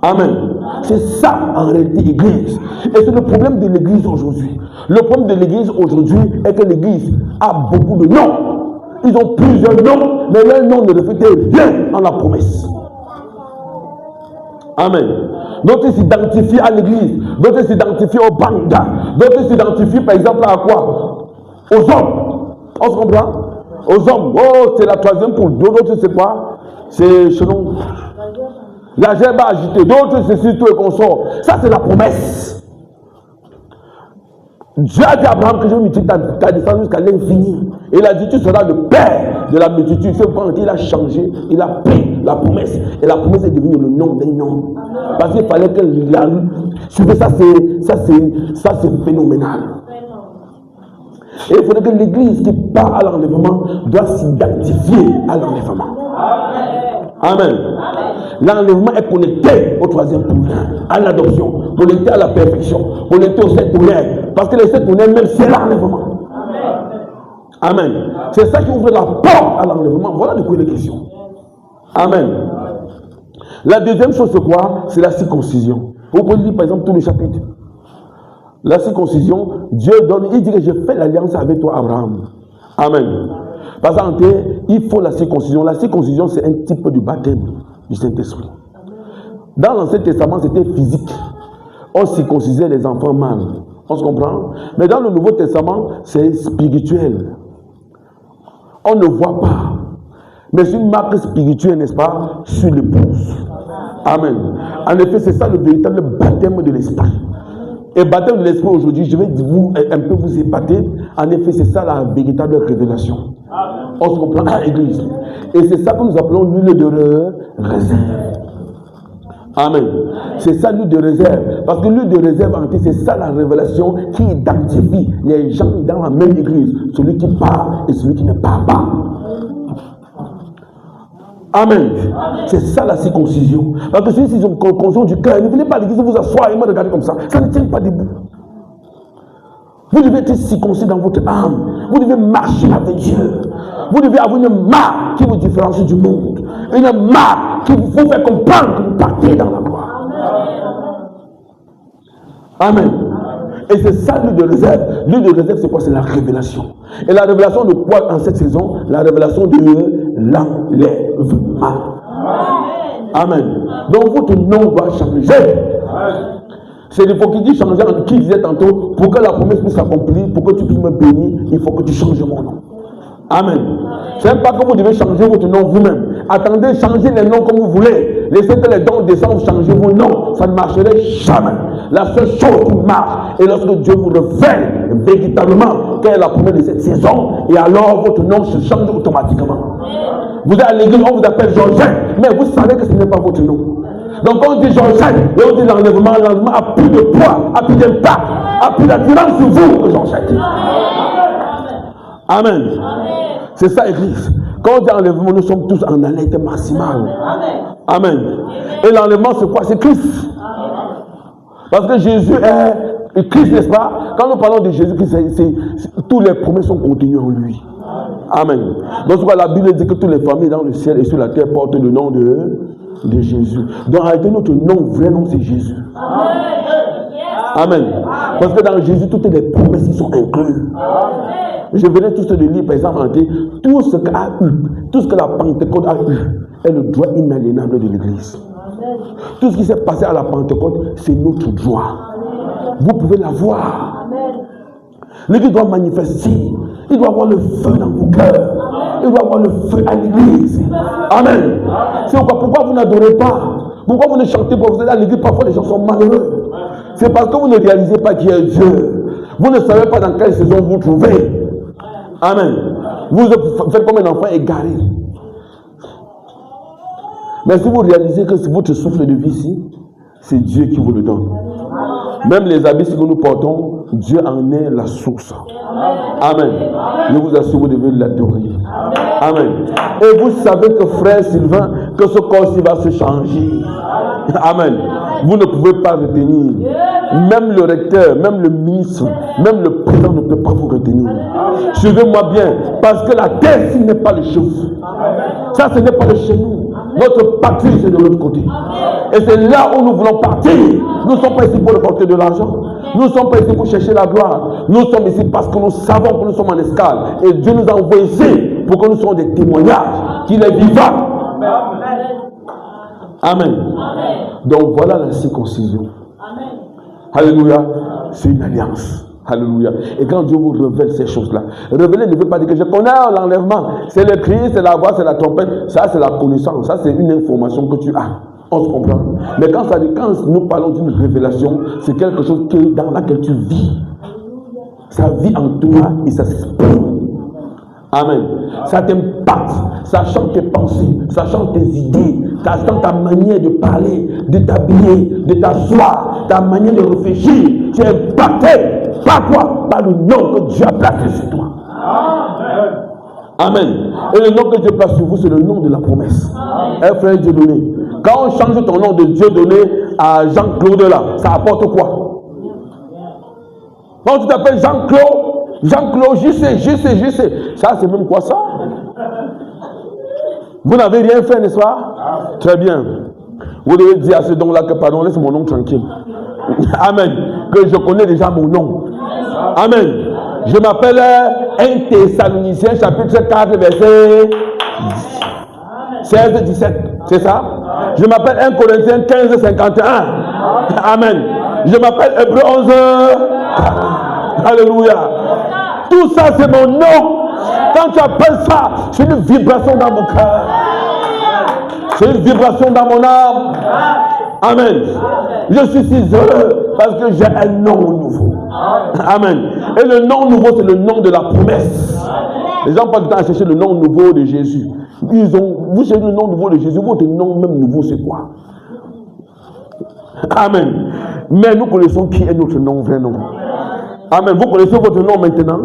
Amen. C'est ça en réalité, Église. Et c'est le problème de l'Église aujourd'hui. Le problème de l'Église aujourd'hui est que l'Église a beaucoup de noms. Ils ont plusieurs noms, mais leur nom ne reflète rien en la promesse. Amen. D'autres s'identifient à l'église, d'autres s'identifient au banda, d'autres s'identifient par exemple à quoi? Aux hommes. On se comprend? Aux hommes. Oh, c'est la troisième poule. D'autres, c'est quoi? C'est selon la gerbe agitée. D'autres, c'est surtout et consort. Ça, c'est la promesse. Dieu a dit à Abraham que je vais multiplier ta descendance jusqu'à l'infini. Et il a dit, tu seras le père de la multitude. C'est pourquoi il a changé, il a pris la promesse. Et la promesse est devenue le nom d'un nom. Parce qu'il fallait que suivez ça, c'est phénoménal. Et il faudrait que l'église qui part à l'enlèvement doit s'identifier à l'enlèvement. Amen. L'enlèvement est connecté au troisième pouvoir, à l'adoption, connecté à la perfection, connecté aux sept tonnerres. Parce que les sept tonnerres même, c'est l'enlèvement. Amen. C'est ça qui ouvre la porte à l'enlèvement. Voilà de quoi il est question. Amen. La deuxième chose, c'est quoi? C'est la circoncision. Vous pouvez lire par exemple tout le chapitre. La circoncision, Dieu donne, il dit que je fais l'alliance avec toi, Abraham. Amen. Parce qu'en fait, il faut la circoncision. La circoncision, c'est un type du baptême du Saint-Esprit. Dans l'Ancien Testament, c'était physique. On circoncisait les enfants mâles. On se comprend? Mais dans le Nouveau Testament, c'est spirituel. On ne voit pas. Mais c'est une marque spirituelle, n'est-ce pas? Sur l'épouse. Amen. En effet, c'est ça le véritable baptême de l'esprit. Et baptême de l'esprit aujourd'hui, je vais un peu vous épater. En effet, c'est ça la véritable révélation. On se comprend à l'église. Et c'est ça que nous appelons l'huile de réserve. Amen. C'est ça l'huile de réserve. Parce que l'huile de réserve, en fait, c'est ça la révélation qui identifie les gens dans la même église. Celui qui parle et celui qui ne parle pas. Amen. C'est ça la circoncision. Parce que si c'est une circoncision du cœur, ne venez pas à l'église vous asseoir et me regarder comme ça. Ça ne tient pas debout. Vous devez être circoncis dans votre âme. Vous devez marcher avec Dieu. Vous devez avoir une marque qui vous différencie du monde. Une marque qui vous fait comprendre que vous partez dans la gloire. Amen. Et c'est ça l'huile de réserve. L'huile de réserve, c'est quoi? C'est la révélation. Et la révélation de quoi en cette saison? La révélation de l'enlèvement. Amen. Donc votre nom doit changer. C'est l'hypocrisie changer en qui disait tantôt, pour que la promesse puisse s'accomplir, pour que tu puisses me bénir, il faut que tu changes mon nom. Amen. Ce n'est pas que vous devez changer votre nom vous-même. Attendez, changez les noms comme vous voulez. Laissez que les dons descendent, changez vos noms. Ça ne marcherait jamais. La seule chose qui marche est lorsque Dieu vous révèle véritablement quelle est la promesse de cette saison. Et alors votre nom se change automatiquement. Vous êtes à l'église, on vous appelle Georgette, mais vous savez que ce n'est pas votre nom. Donc quand on dit Georgette, et on dit l'enlèvement a plus de poids, a plus d'impact, a plus d'attirance sur vous que Georgette. Amen. C'est ça, Église. Quand on dit enlèvement, nous sommes tous en alerte maximale. Amen. Et l'enlèvement, c'est quoi? C'est Christ. Parce que Jésus est Christ, n'est-ce pas? Quand nous parlons de Jésus-Christ, tous les promesses sont contenues en lui. Amen. Donc, la Bible dit que toutes les familles dans le ciel et sur la terre portent le nom de Jésus. Donc, en réalité, notre nom, vrai nom, c'est Jésus. Amen. Parce que dans Jésus, toutes les promesses sont incluses. Je venais tous de lire, par exemple, tout ce qu'a eu, tout ce que la Pentecôte a eu, est le droit inaliénable de l'Église. Tout ce qui s'est passé à la Pentecôte, c'est notre droit. Vous pouvez l'avoir. L'Église doit manifester. Il doit avoir le feu dans vos cœurs. Il doit avoir le feu à l'Église. Amen. C'est pourquoi vous n'adorez pas. Pourquoi vous ne chantez pas? Vous êtes à l'Église, parfois les gens sont malheureux. C'est parce que vous ne réalisez pas qui est Dieu. Vous ne savez pas dans quelle saison vous trouvez. Amen. Vous faites comme un enfant égaré. Mais si vous réalisez que votre souffle de vie ici, c'est Dieu qui vous le donne. Même les habits que nous portons, Dieu en est la source. Amen. Je vous assure, vous devez l'adorer. Amen. Et vous savez que frère Sylvain, que ce corps-ci va se changer. Amen. Vous ne pouvez pas retenir. Même le recteur, même le ministre, même le président ne peut pas vous retenir. Suivez-moi bien, parce que la terre, ce n'est pas le chez vous. Ça, ce n'est pas le chez nous. Notre patrie, c'est de l'autre côté. Et c'est là où nous voulons partir. Nous ne sommes pas ici pour porter de l'argent. Nous ne sommes pas ici pour chercher la gloire. Nous sommes ici parce que nous savons que nous sommes en escale. Et Dieu nous a envoyés ici pour que nous soyons des témoignages qu'il est vivant. Amen. Donc voilà la circoncision. Alléluia. C'est une alliance. Alléluia. Et quand Dieu vous révèle ces choses-là, révéler ne veut pas dire que je connais l'enlèvement. C'est le cri, c'est la voix, c'est la trompette. Ça, c'est la connaissance. Ça, c'est une information que tu as. On se comprend. Mais quand nous parlons d'une révélation, c'est quelque chose dans laquelle tu vis. Ça vit en toi et ça s'exprime. Amen. Ça t'impacte, ça change tes pensées, ça change tes idées, ça change ta manière de parler, de t'habiller, de t'asseoir, ta manière de réfléchir. Tu es impacté par quoi? Par le nom que Dieu a placé sur toi. Amen. Et le nom que Dieu place sur vous, c'est le nom de la promesse. Un frère Dieu donné. Quand on change ton nom de Dieu donné à Jean-Claude là, ça apporte quoi? Quand tu t'appelles Jean-Claude, je sais. Ça, c'est même quoi ça? Vous n'avez rien fait, n'est-ce pas? Très bien. Vous devez dire à ce don-là que pardon, laisse mon nom tranquille. Amen. Que je connais déjà mon nom. Amen. Je m'appelle 1 Thessaloniciens chapitre 4 verset 16-17. C'est ça? Je m'appelle 1 Corinthiens 15-51. Amen. Je m'appelle Hébreu 11. Alléluia. Tout ça, c'est mon nom. Quand tu appelles ça, c'est une vibration dans mon cœur. C'est une vibration dans mon âme. Amen. Je suis si heureux Parce que j'ai un nom nouveau. Amen. Et le nom nouveau, c'est le nom de la promesse. Les gens passent du temps à chercher le nom nouveau de Jésus. Vous cherchez le nom nouveau de Jésus, votre nom même nouveau, c'est quoi? Amen. Mais nous connaissons qui est notre nom, vrai nom. Amen. Vous connaissez votre nom maintenant?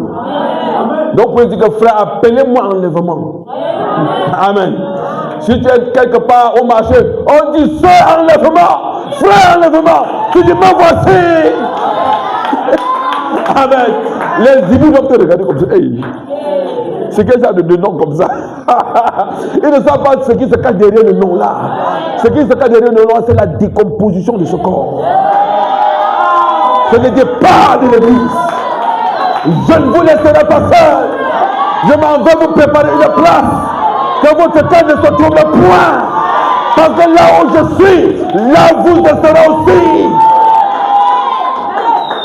Donc vous pouvez dire que frère, appelez-moi enlèvement. Amen. Si tu es quelque part au marché, on dit frère enlèvement, frère enlèvement. Tu dis me voici. Amen. Les zibis doivent te regarder comme ça. Hey. C'est quel genre de nom comme ça? Ils ne savent pas ce qui se cache derrière le nom là. Ce qui se cache derrière le nom, c'est la décomposition de ce corps. C'est le départ de l'église. Je ne vous laisserai pas seul. Je m'en vais vous préparer une place. Que votre cœur ne se trouble point. Parce que là où je suis, là vous serez aussi.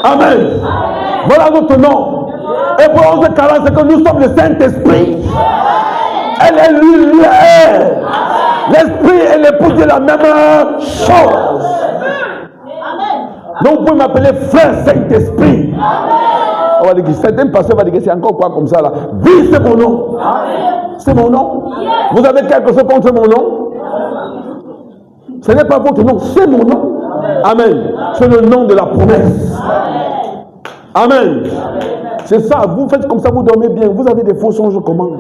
Amen. Voilà notre nom. Et pour 11:40, c'est que nous sommes le Saint-Esprit. Elle est lui, lui est. L'Esprit et l'épouse de la même chose. Donc vous pouvez m'appeler frère Saint-Esprit. On va dire que certains pasteurs vont dire que c'est encore quoi comme ça là. Oui, c'est mon nom. C'est mon nom. Vous avez quelque chose contre mon nom? Ce n'est pas votre nom, c'est mon nom. Amen. C'est le nom de la promesse. Amen. C'est ça, vous faites comme ça, vous dormez bien. Vous avez des faux songes comment?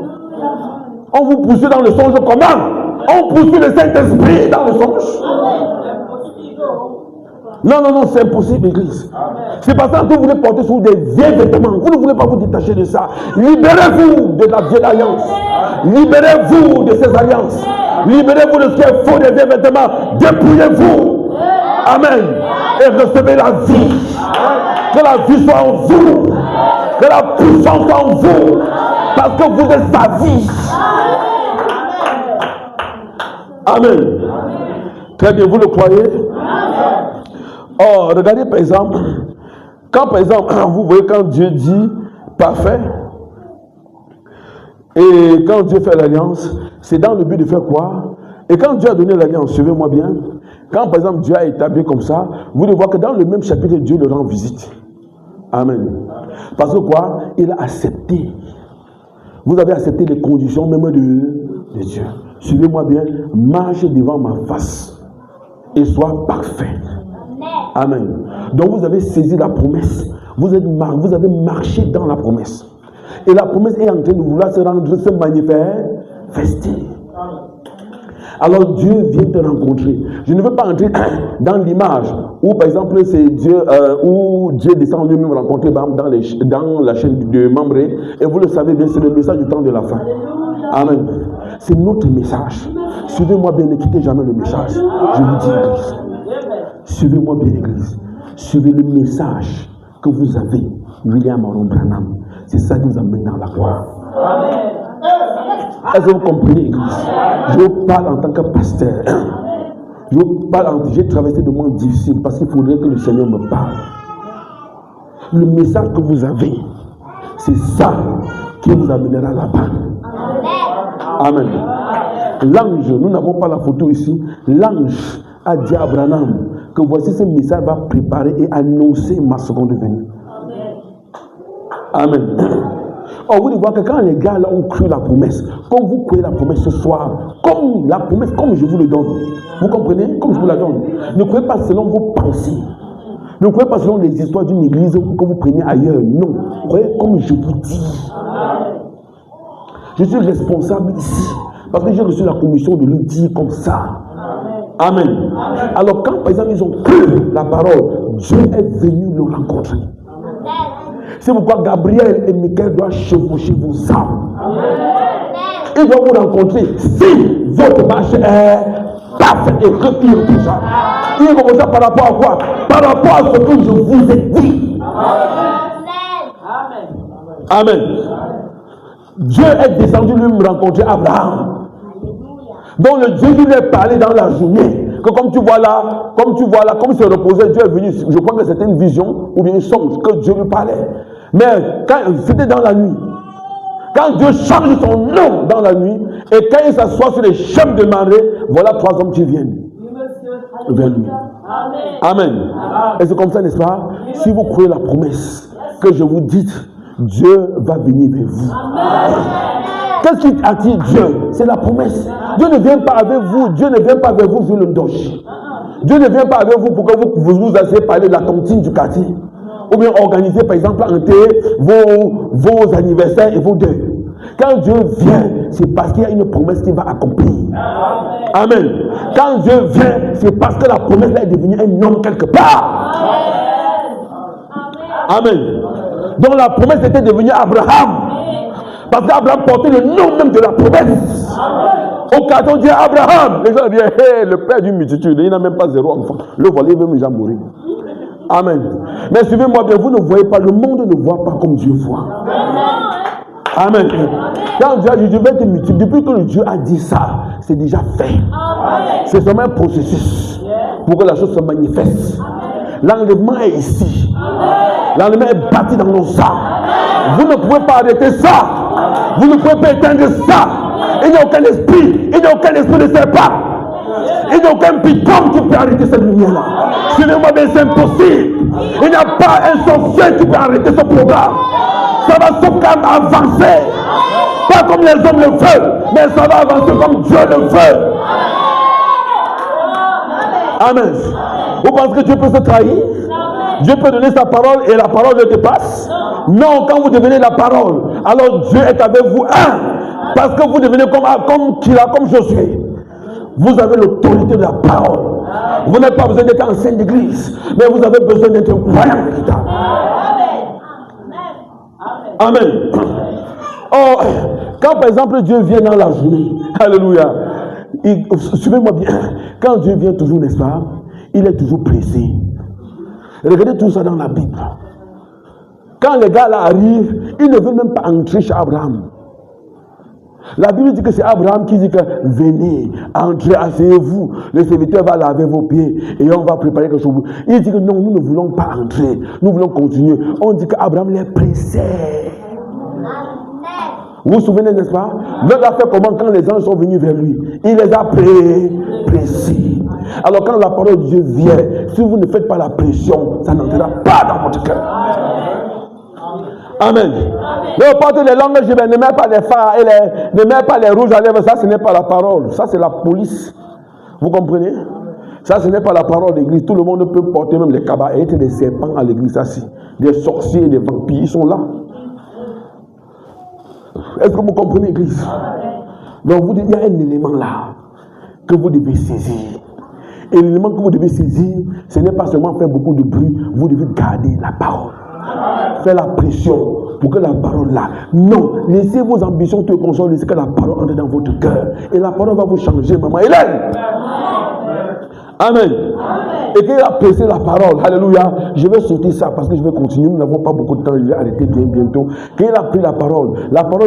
On vous poursuit dans le songe comment? On poursuit le Saint-Esprit dans le songe. Non, non, non, c'est impossible, église. C'est parce que vous voulez porter sur des vieux vêtements. Vous ne voulez pas vous détacher de ça. Libérez-vous de la vieille alliance. Libérez-vous de ces alliances. Libérez-vous de ce qui est faux des vieux vêtements. Dépouillez-vous. Amen. Et recevez la vie. Que la vie soit en vous. Que la puissance soit en vous. Parce que vous êtes sa vie. Amen. Très bien, vous le croyez? Oh, regardez par exemple, quand par exemple, vous voyez quand Dieu dit parfait, et quand Dieu fait l'alliance, c'est dans le but de faire quoi? Et quand Dieu a donné l'alliance, suivez-moi bien, quand par exemple Dieu a établi comme ça, vous devez voir que dans le même chapitre, Dieu leur rend visite. Amen. Parce que quoi? Il a accepté. Vous avez accepté les conditions même de Dieu. Suivez-moi bien, marche devant ma face et sois parfait. Amen. Donc vous avez saisi la promesse. Vous avez marché dans la promesse. Et la promesse est en train de vouloir se manifester. Alors Dieu vient te rencontrer. Je ne veux pas entrer dans l'image où par exemple c'est Dieu, où Dieu descend lui-même rencontrer dans la chaîne de Mamré. Et vous le savez bien, c'est le message du temps de la fin. Amen. C'est notre message. Suivez-moi bien, ne quittez jamais le message. Je vous dis, église. Suivez-moi bien, église. Suivez le message que vous avez, William Aron Branham. C'est ça qui vous amène dans la gloire. Est-ce que vous comprenez, église? Je vous parle en tant que pasteur. J'ai traversé des moments difficiles parce qu'il faudrait que le Seigneur me parle. Le message que vous avez, c'est ça qui vous amènera là-bas. Amen. L'ange, nous n'avons pas la photo ici. L'ange a dit à Abraham que voici ce message va préparer et annoncer ma seconde venue. Amen. Or, vous devez voir que quand les gars là ont cru la promesse, comme vous croyez la promesse ce soir, comme la promesse, comme je vous le donne, vous comprenez? Comme je vous la donne. Ne croyez pas selon vos pensées. Ne croyez pas selon les histoires d'une église que vous prenez ailleurs. Non. Croyez comme je vous dis. Je suis responsable ici. Parce que j'ai reçu la commission de lui dire comme ça. Amen. Alors quand par exemple ils ont cru la parole, Dieu est venu le rencontrer. C'est pourquoi Gabriel et Michael doivent chevaucher vos âmes. Ils doivent vous rencontrer si votre marche est parfaite et irréprochable. Il est comme ça par rapport à quoi? Par rapport à ce que je vous ai dit. Amen. Dieu est descendu lui me rencontrer Abraham. Donc le Dieu qui lui est parlé dans la journée. Que comme tu vois là, comme il se reposait, Dieu est venu. Je crois que c'était une vision ou bien une songe que Dieu lui parlait. Mais quand c'était dans la nuit, quand Dieu change son nom dans la nuit, et quand il s'assoit sur les chemins de marée, voilà 3 hommes qui viennent vers lui. Amen. Et c'est comme ça, n'est-ce pas? Si vous croyez la promesse que je vous dis, Dieu va venir vers vous. Qu'est-ce qui attire Dieu? C'est la promesse. Dieu ne vient pas avec vous. Dieu ne vient pas vers vous jouer le doge. Dieu ne vient pas avec vous pour que vous asseyez parler de la tontine du quartier. Ou bien organiser, par exemple, en thé, vos anniversaires et vos deuils. Quand Dieu vient, c'est parce qu'il y a une promesse qui va accomplir. Amen. Quand Dieu vient, c'est parce que la promesse là est devenue un homme quelque part. Amen. Donc la promesse était devenue Abraham. Parce qu'Abraham portait le nom même de la promesse. Au cas où Dieu Abraham, les gens disent, hey, le père d'une multitude, il n'a même pas 0 enfant. Le volet veut déjà mourir. Amen. Mais suivez-moi bien, vous ne voyez pas, le monde ne voit pas comme Dieu voit. Amen. Quand Dieu a dit, je vais te multiplier, depuis que le Dieu a dit ça, c'est déjà fait. C'est seulement un processus pour que la chose se manifeste. L'enlèvement est ici. L'enlèvement est bâti dans nos sangs. Vous ne pouvez pas arrêter ça. Vous ne pouvez pas éteindre ça. Il n'y a aucun esprit. Il n'y a aucun esprit de serpent. Il n'y a aucun piton qui peut arrêter cette lumière-là. Suivez-moi bien, c'est impossible. Il n'y a pas un sorcier qui peut arrêter ce programme. Ça va se calme avancer. Pas comme les hommes le veulent, mais ça va avancer comme Dieu le veut. Amen. Vous pensez que Dieu peut se trahir? Dieu peut donner sa parole et la parole ne te passe? Non, quand vous devenez la parole, alors Dieu est avec vous. Parce que vous devenez comme Josué. Vous avez l'autorité de la parole. Vous n'avez pas besoin d'être ancien d'église, mais vous avez besoin d'être un croyant véritable. Amen. Oh, quand par exemple Dieu vient dans la journée, alléluia, suivez-moi bien, quand Dieu vient toujours, n'est-ce pas, il est toujours pressé. Regardez tout ça dans la Bible. Quand les gars là arrivent, ils ne veulent même pas entrer chez Abraham. La Bible dit que c'est Abraham qui dit que venez, entrez, asseyez-vous, le serviteur va laver vos pieds et on va préparer quelque chose. Il dit que non, nous ne voulons pas entrer, nous voulons continuer. On dit qu'Abraham les pressait. Vous vous souvenez, n'est-ce pas? L'autre a fait comment quand les anges sont venus vers lui? Il les a pressés. Alors quand la parole de Dieu vient, si vous ne faites pas la pression, ça n'entrera pas dans votre cœur. Amen. Ne portez les langues, je ne mets pas les phares et ne mets pas les rouges à lèvres, ça ce n'est pas la parole, ça c'est la police. Vous comprenez? Ça ce n'est pas la parole d'église. Tout le monde peut porter même les cabarettes et des serpents à l'église, ça c'est. Des sorciers et des vampires, ils sont là. Est-ce que vous comprenez l'église? Donc vous dites, il y a un élément là que vous devez saisir. Et l'élément que vous devez saisir, ce n'est pas seulement faire beaucoup de bruit, vous devez garder la parole. Faire la pression pour que la parole là. Non, laissez vos ambitions te consoler, laissez que la parole entre dans votre cœur. Et la parole va vous changer, maman Hélène. Amen. Et qu'il a pressé la parole, alléluia. Je vais sauter ça parce que je vais continuer. Nous n'avons pas beaucoup de temps, je vais arrêter bientôt. Qu'il a pris la parole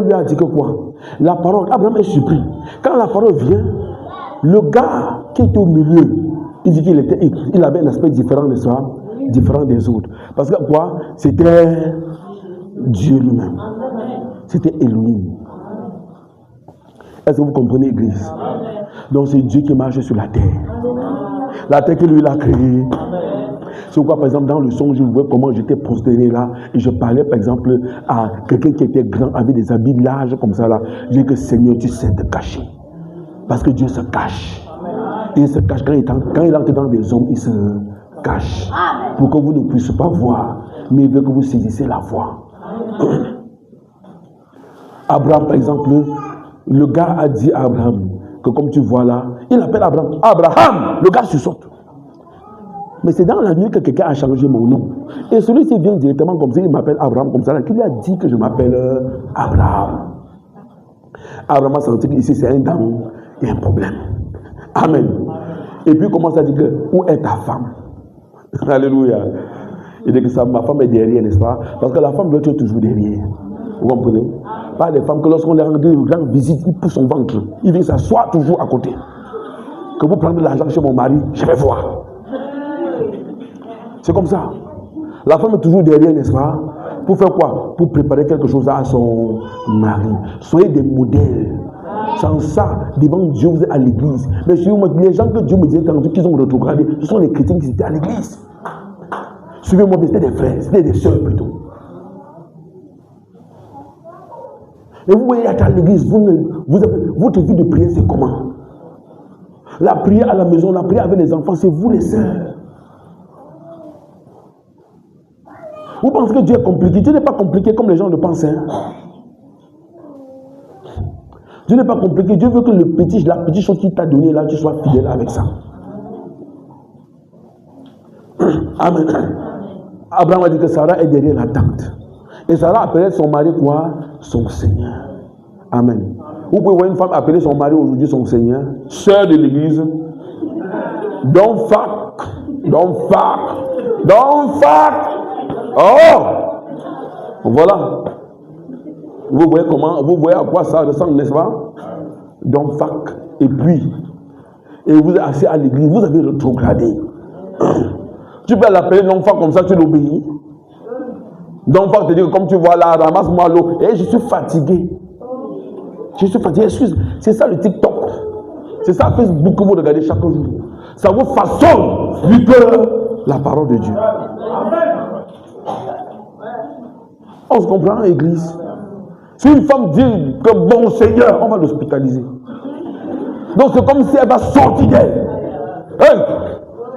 lui a dit que quoi? La parole, Abraham est surpris. Quand la parole vient, le gars qui était au milieu, il dit qu'il avait un aspect différent de soi, différent des autres. Parce que quoi? C'était Dieu lui-même. C'était Elohim. Est-ce que vous comprenez, Église? Donc c'est Dieu qui marche sur la terre. La terre que lui a créée. C'est pourquoi, par exemple, dans le son, je vois comment j'étais prosterné là. Et je parlais, par exemple, à quelqu'un qui était grand, avec des habits larges comme ça là. Je dis que Seigneur, tu sais te cacher. Parce que Dieu se cache. Il se cache quand il entre dans des hommes, il se cache. Pour que vous ne puissiez pas voir. Mais il veut que vous saisissiez la voix. Abraham, par exemple, le gars a dit à Abraham que comme tu vois là, il appelle Abraham. Abraham, le gars se saute. Mais c'est dans la nuit que quelqu'un a changé mon nom. Et celui-ci vient directement comme ça, il m'appelle Abraham comme ça, qui lui a dit que je m'appelle Abraham. Abraham a senti qu'ici c'est un dent, il y a un problème. Amen. Et puis il commence à dire que, où est ta femme? Alléluia. Il dit que ça, ma femme est derrière, n'est-ce pas? Parce que la femme doit être toujours derrière. Vous comprenez? Pas des femmes que lorsqu'on les rend une visite, ils poussent son ventre. Il vient s'asseoir toujours à côté. Que vous prenez de l'argent chez mon mari, je vais voir. C'est comme ça. La femme est toujours derrière, n'est-ce pas? Pour faire quoi? Pour préparer quelque chose à son mari. Soyez des modèles. Sans ça, devant Dieu, vous êtes à l'église. Mais suivez-moi, les gens que Dieu me disait tantôt qu'ils ont rétrogradé, ce sont les chrétiens qui étaient à l'église. Suivez-moi, c'était des frères, c'était des sœurs plutôt. Et vous voyez, à l'église, vous avez, votre vie de prière, c'est comment? La prière à la maison, la prière avec les enfants, c'est vous les sœurs. Vous pensez que Dieu est compliqué? Dieu n'est pas compliqué comme les gens le pensent. Hein? Dieu n'est pas compliqué. Dieu veut que la petite chose qu'il t'a donnée là, tu sois fidèle avec ça. Amen. Abraham a dit que Sarah est derrière la tente. Et Sarah appelait son mari quoi? Son Seigneur. Amen. Vous pouvez voir une femme appeler son mari aujourd'hui son Seigneur. Sœur de l'église. Don't fuck. Don't fuck. Don't fuck. Oh! Voilà. Vous voyez comment, vous voyez à quoi ça ressemble, n'est-ce pas? Don't fuck. Et puis, vous êtes assis à l'église, vous avez rétrogradé. Tu peux l'appeler non fuck comme ça, tu l'obéis. Donc, faut te dire, comme tu vois là, ramasse-moi l'eau. Et je suis fatigué. Je suis fatigué. Excuse, c'est ça le TikTok. C'est ça Facebook que vous regardez chaque jour. Ça vous façonne du cœur la parole de Dieu. On se comprend, église. Si une femme dit que mon Seigneur, on va l'hospitaliser. Donc c'est comme si elle va sortir d'elle. Hey!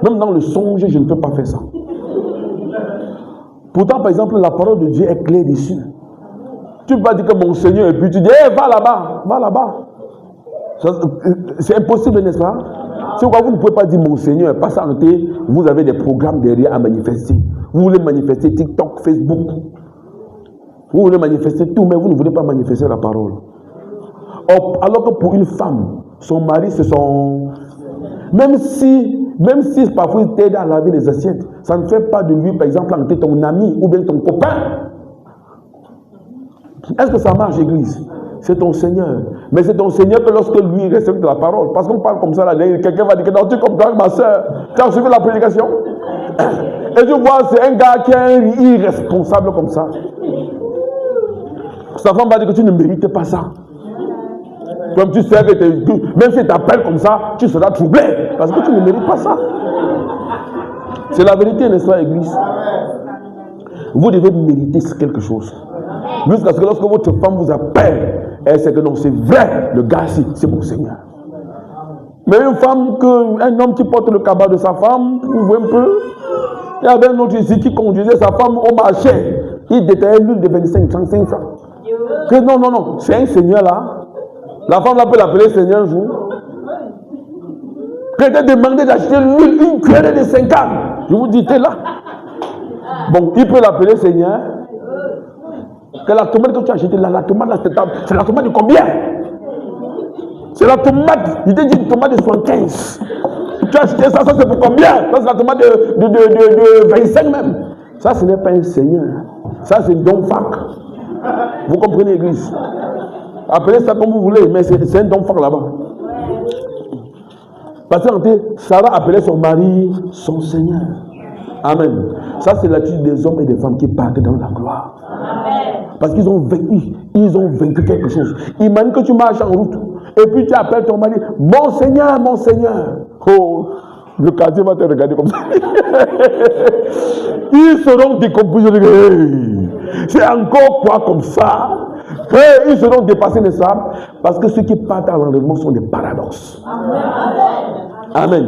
Même dans le songe, je ne peux pas faire ça. Pourtant, par exemple, la parole de Dieu est claire dessus. Tu ne peux pas dire que mon Seigneur, et puis tu dis, hey, va là-bas, va là-bas. C'est impossible, n'est-ce pas? C'est pourquoi vous ne pouvez pas dire mon Seigneur, pas s'arrêter, vous avez des programmes derrière à manifester. Vous voulez manifester TikTok, Facebook. Vous voulez manifester tout, mais vous ne voulez pas manifester la parole. Alors que pour une femme, son mari, c'est son... Même si parfois il t'aide à laver les assiettes, ça ne fait pas de lui, par exemple, entre ton ami ou bien ton copain. Est-ce que ça marche, église? C'est ton Seigneur. Mais c'est ton Seigneur que lorsque lui respecte la parole. Parce qu'on parle comme ça, là, quelqu'un va dire que non, tu comprends ma soeur. Tu as suivi la prédication? Et tu vois, c'est un gars qui est irresponsable comme ça. Sa femme va dire que tu ne mérites pas ça. Comme tu sais que même si tu t'appelles comme ça, tu seras troublé. Parce que tu ne mérites pas ça. C'est la vérité, n'est-ce pas, église? Vous devez mériter quelque chose. Jusqu'à ce que lorsque votre femme vous appelle, elle sait que non, c'est vrai, le gars, c'est mon Seigneur. Mais une femme, un homme qui porte le cabas de sa femme, vous voyez un peu, il y avait un autre ici qui conduisait sa femme au marché. Il détaillait l'huile de 35 francs. Que non, c'est un Seigneur là. La femme là peut l'appeler Seigneur un jour. Que t'a demandé d'acheter l'huile, une cuillerée de 50. Je vous dis, t'es là. Bon, il peut l'appeler Seigneur. Que la tomate que tu as achetée là, la tomate là, c'est la tomate de combien? C'est la tomate, il te dit une tomate de 75. Tu as acheté ça c'est pour combien? Ça c'est la tomate de 25 même. Ça ce n'est pas un Seigneur. Ça c'est un don fac. Vous comprenez, église? Appelez ça comme vous voulez, mais c'est un don fac là-bas. Parce que Sarah appelait son mari son Seigneur. Amen. Ça c'est l'attitude des hommes et des femmes qui partent dans la gloire. Parce qu'ils ont vaincu quelque chose. Imagine que tu marches en route et puis tu appelles ton mari, mon Seigneur, mon Seigneur. Oh, le quartier va te regarder comme ça. Ils seront décomposés. Hey, c'est encore quoi comme ça? Hey, ils seront dépassés, n'est-ce pas? Parce que ceux qui partent à l'enlèvement sont des paradoxes. Amen.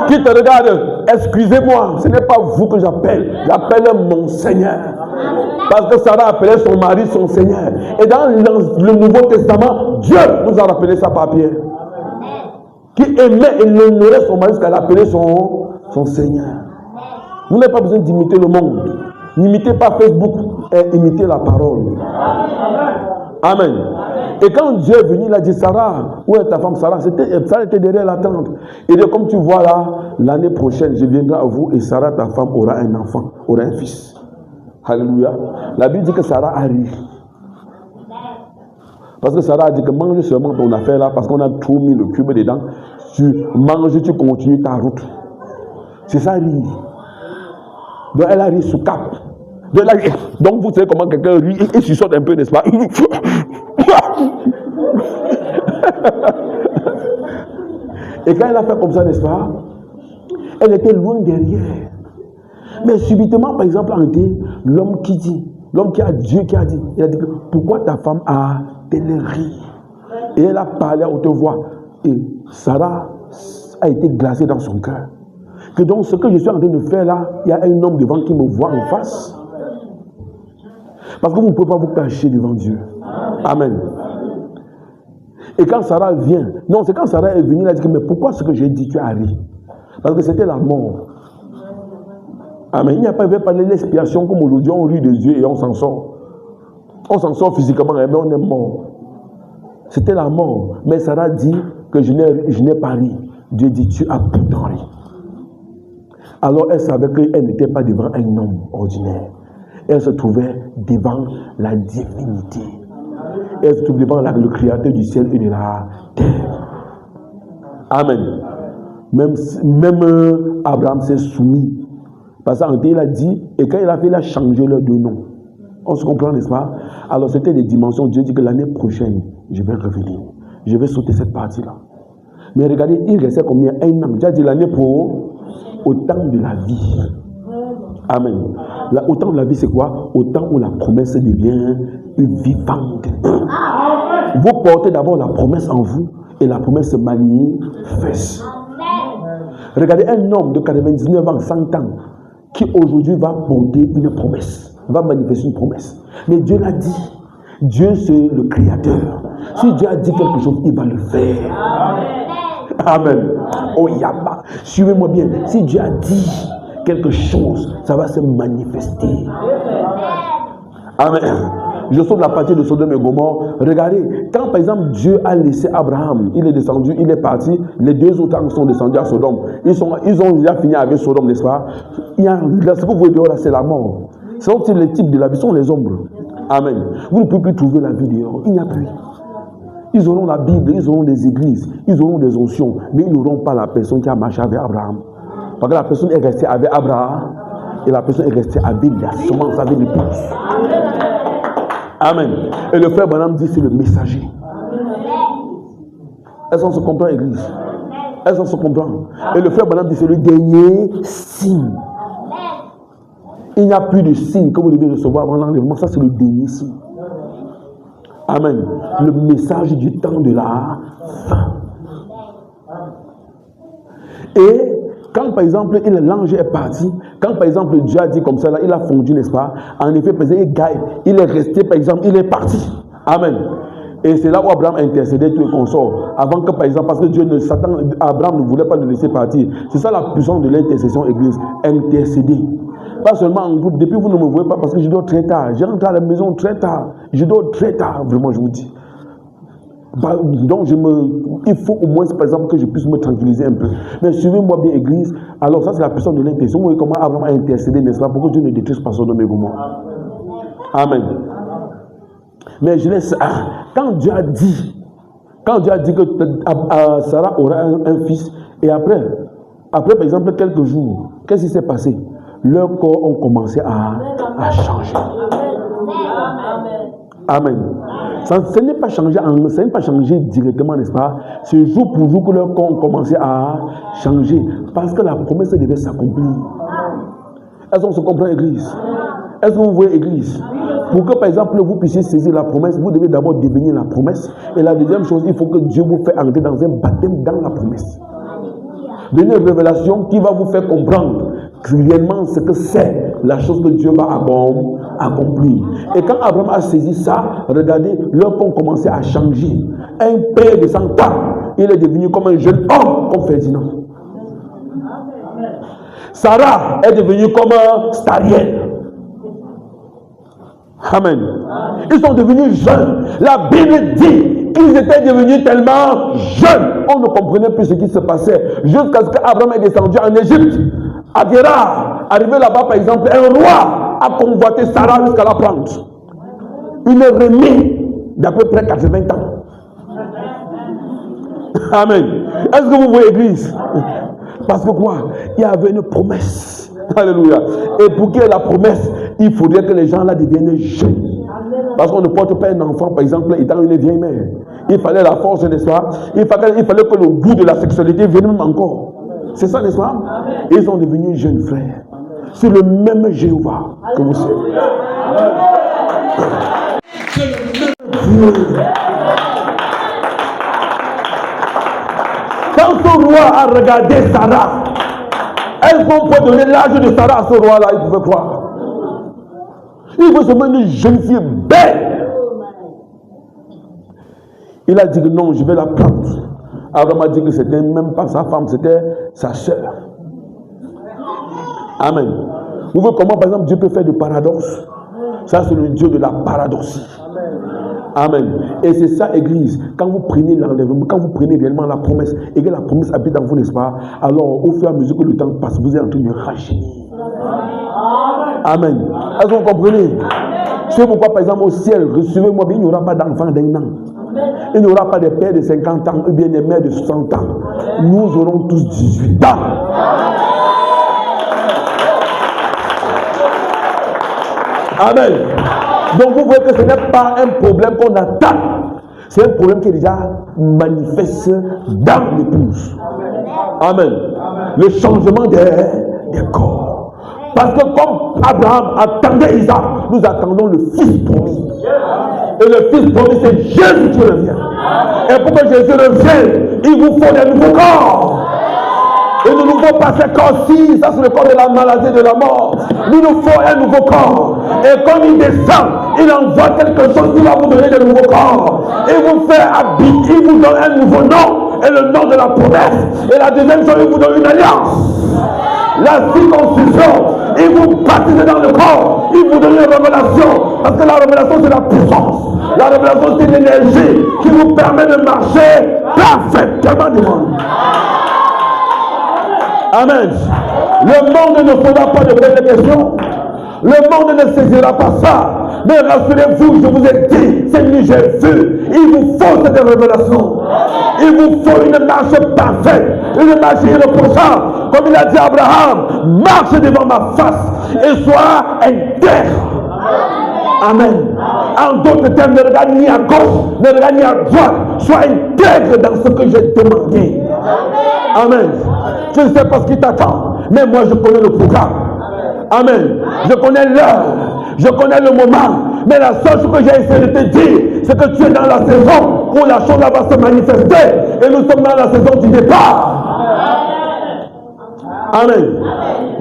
Qui te regarde, excusez-moi, ce n'est pas vous que j'appelle mon Seigneur. Parce que Sarah appelait son mari son Seigneur. Et dans le Nouveau Testament, Dieu nous a rappelé ça par Pierre. Qui aimait et honorait son mari jusqu'à l'appeler son Seigneur. Vous n'avez pas besoin d'imiter le monde. N'imitez pas Facebook, et imitez la parole. Amen. Et quand Dieu est venu, il a dit, Sarah, où est ta femme Sarah? Sarah était derrière la tente. Il dit, comme tu vois là, l'année prochaine, je viendrai à vous et Sarah, ta femme, aura un enfant, aura un fils. Alléluia. La Bible dit que Sarah a ri. Parce que Sarah a dit que mange seulement ton affaire là, parce qu'on a trop mis le cube dedans. Tu manges, tu continues ta route. C'est ça, ri. Donc elle a ri sous cap. Donc vous savez comment quelqu'un rit et se saute un peu, n'est-ce pas? Et quand elle a fait comme ça, n'est-ce pas? Elle était loin derrière. Mais subitement, par exemple, l'homme qui dit, l'homme qui a Dieu qui a dit, il a dit que pourquoi ta femme a-t-elle ri? Et elle a parlé à haute voix. Et Sarah a été glacée dans son cœur. Que donc ce que je suis en train de faire là, il y a un homme devant qui me voit en face. Parce que vous ne pouvez pas vous cacher devant Dieu. Amen. Et quand Sarah vient, non, c'est quand Sarah est venue, elle a dit, mais pourquoi ce que j'ai dit, tu as ri? Parce que c'était la mort. Amen. Il n'y a pas de l'expiation comme aujourd'hui, on rit de Dieu et on s'en sort. On s'en sort physiquement, mais on est mort. C'était la mort. Mais Sarah dit que je n'ai pas ri. Dieu dit, tu as pourtant ri. Alors elle savait qu'elle n'était pas devant un homme ordinaire. Elle se trouvait devant la divinité. Elle se trouvait devant le Créateur du ciel et de la terre. Amen. Même Abraham s'est soumis. Parce qu'il a dit, et quand il a fait, il a changé leurs deux noms. On se comprend, n'est-ce pas? Alors c'était des dimensions. Dieu dit que l'année prochaine, je vais revenir. Je vais sauter cette partie-là. Mais regardez, il restait combien? Un an. Dieu a dit l'année pro, au temps de la vie. Amen. Au temps de la vie, c'est quoi? Au temps où la promesse devient vivante. Vous portez d'abord la promesse en vous et la promesse se manifeste. Regardez un homme de 99 ans, 100 ans, qui aujourd'hui va porter une promesse, va manifester une promesse. Mais Dieu l'a dit. Dieu, c'est le Créateur. Si Dieu a dit quelque chose, il va le faire. Amen. Oh Yaba. Suivez-moi bien. Si Dieu a dit quelque chose, ça va se manifester. Amen. Je saute la partie de Sodome et Gomorrhe. Regardez, quand par exemple Dieu a laissé Abraham, il est descendu, il est parti, les deux autres âmes sont descendus à Sodome. Ils ont déjà fini avec Sodome, n'est-ce pas? Ce que vous voyez dehors là, c'est la mort. C'est les types de la vie, sont les ombres. Amen. Vous ne pouvez plus trouver la vie dehors. Il n'y a plus. Ils auront la Bible, ils auront des églises, ils auront des onction, mais ils n'auront pas la personne qui a marché avec Abraham. Parce que la personne est restée avec Abraham et la personne est restée avec la semence, avec l'épouse. Amen. Et le frère Branham dit c'est le messager. Est-ce qu'on se comprend, église? Est-ce qu'on se comprend? Et le frère Branham dit c'est le dernier signe. Il n'y a plus de signe que vous devez recevoir avant l'enlèvement. Ça, c'est le dernier signe. Amen. Le message du temps de la fin. Et quand par exemple l'ange est parti, quand par exemple Dieu a dit comme ça, là, il a fondu, n'est-ce pas? En effet, il est resté, par exemple, il est parti. Amen. Et c'est là où Abraham intercédait tout et consort. Avant que par exemple, parce que Abraham ne voulait pas le laisser partir. C'est ça la puissance de l'intercession église. Intercéder. Pas seulement en groupe. Depuis vous ne me voyez pas parce que je dors très tard. Je rentre à la maison très tard. Je dors très tard, vraiment, je vous dis. Donc, il faut au moins, par exemple, que je puisse me tranquilliser un peu. Mais suivez-moi bien, église. Alors, ça, c'est la puissance de l'intercession. Vous voyez comment Abraham a intercédé, n'est-ce pas, pour que Dieu ne détruise pas Sodome et Gomorrhe. Amen. Mais je laisse. Quand Dieu a dit que Sarah aura un fils, et après, par exemple, quelques jours, qu'est-ce qui s'est passé? Leurs corps ont commencé à changer. Amen. Ça n'est pas changé directement, n'est-ce pas? C'est jour pour jour que leurs corps ont commencé à changer. Parce que la promesse devait s'accomplir. Est-ce qu'on se comprend, église? Est-ce que vous voyez, église? Pour que, par exemple, vous puissiez saisir la promesse, vous devez d'abord devenir la promesse. Et la deuxième chose, il faut que Dieu vous fasse entrer dans un baptême dans la promesse. Une révélation qui va vous faire comprendre réellement ce que c'est la chose que Dieu va accomplir. Et quand Abraham a saisi ça, regardez, leurs ponts commençaient à changer. Un père de 100 ans, il est devenu comme un jeune homme, comme Ferdinand. Sarah est devenue comme Stariel. Amen. Ils sont devenus jeunes. La Bible dit qu'ils étaient devenus tellement jeunes. On ne comprenait plus ce qui se passait. Jusqu'à ce qu'Abraham est descendu en Égypte. À Guérar, arrivé là-bas, par exemple, un roi a convoité Sarah jusqu'à la prendre. Une remise d'à peu près 80 ans. Amen. Est-ce que vous voyez, église? Parce que quoi? Il y avait une promesse. Alléluia. Et pour qu'il y ait la promesse, il faudrait que les gens là deviennent jeunes. Parce qu'on ne porte pas un enfant, par exemple, étant une vieille mère. Il fallait la force, n'est-ce pas? Il fallait que le goût de la sexualité vienne même encore. C'est ça, n'est-ce pas? Et ils sont devenus jeunes frères. C'est le même Jéhovah que vous savez. C'est le même Dieu. Quand ce roi a regardé Sarah, elles vont pas donner l'âge de Sarah à ce roi-là, il pouvait croire. Il veut se mettre une jeune fille belle. Il a dit que non, je vais la prendre. Abraham a dit que c'était même pas sa femme, c'était sa sœur. Amen. Vous voyez comment, par exemple, Dieu peut faire du paradoxe? Ça, c'est le Dieu de la paradoxie. Amen. Et c'est ça, Église. Quand vous prenez l'enlèvement, quand vous prenez réellement la promesse, et que la promesse habite en vous, n'est-ce pas? Alors, au fur et à mesure que le temps passe, vous êtes en train de rajeunir. Amen. Est-ce que vous comprenez? C'est pourquoi, par exemple, au ciel, recevez-moi bien, il n'y aura pas d'enfants d'un an. Il n'y aura pas de pères de 50 ans ou bien des mères de 60 ans. Nous aurons tous 18 ans. Amen. Donc vous voyez que ce n'est pas un problème qu'on attend. C'est un problème qui est déjà manifeste dans l'épouse. Amen. Le changement des corps. Parce que comme Abraham attendait Isaac, nous attendons le fils promis. Et le fils promis, c'est Jésus qui revient. Et pour que Jésus revienne, il vous faut des nouveaux corps. Il ne nous faut pas ce corps-ci, ça c'est le corps de la maladie et de la mort. Il nous faut un nouveau corps. Et comme il descend, il envoie quelque chose qui va vous donner de nouveaux corps. Il vous fait habiter, il vous donne un nouveau nom. Et le nom de la promesse. Et la deuxième chose, il vous donne une alliance. La circoncision, il vous baptise dans le corps. Il vous donne une révélation. Parce que la révélation, c'est la puissance. La révélation, c'est l'énergie qui vous permet de marcher parfaitement devant nous. Amen. Le monde ne posera pas de belles questions. Le monde ne saisira pas ça. Mais rassurez-vous, je vous ai dit, c'est lui j'ai vu. Il vous faut cette révélation. Il vous faut une marche parfaite, une marche irréprochable. Comme il a dit à Abraham, marche devant ma face et sois intègre. Amen. En d'autres termes, ne regarde ni à gauche, ne regarde ni à droite. Sois intègre dans ce que j'ai demandé. Amen. Je ne sais pas ce qui t'attend, mais moi je connais le programme. Amen. Je connais l'heure, je connais le moment. Mais la seule chose que j'ai essayé de te dire, c'est que tu es dans la saison où la chose va se manifester. Et nous sommes dans la saison du départ. Amen.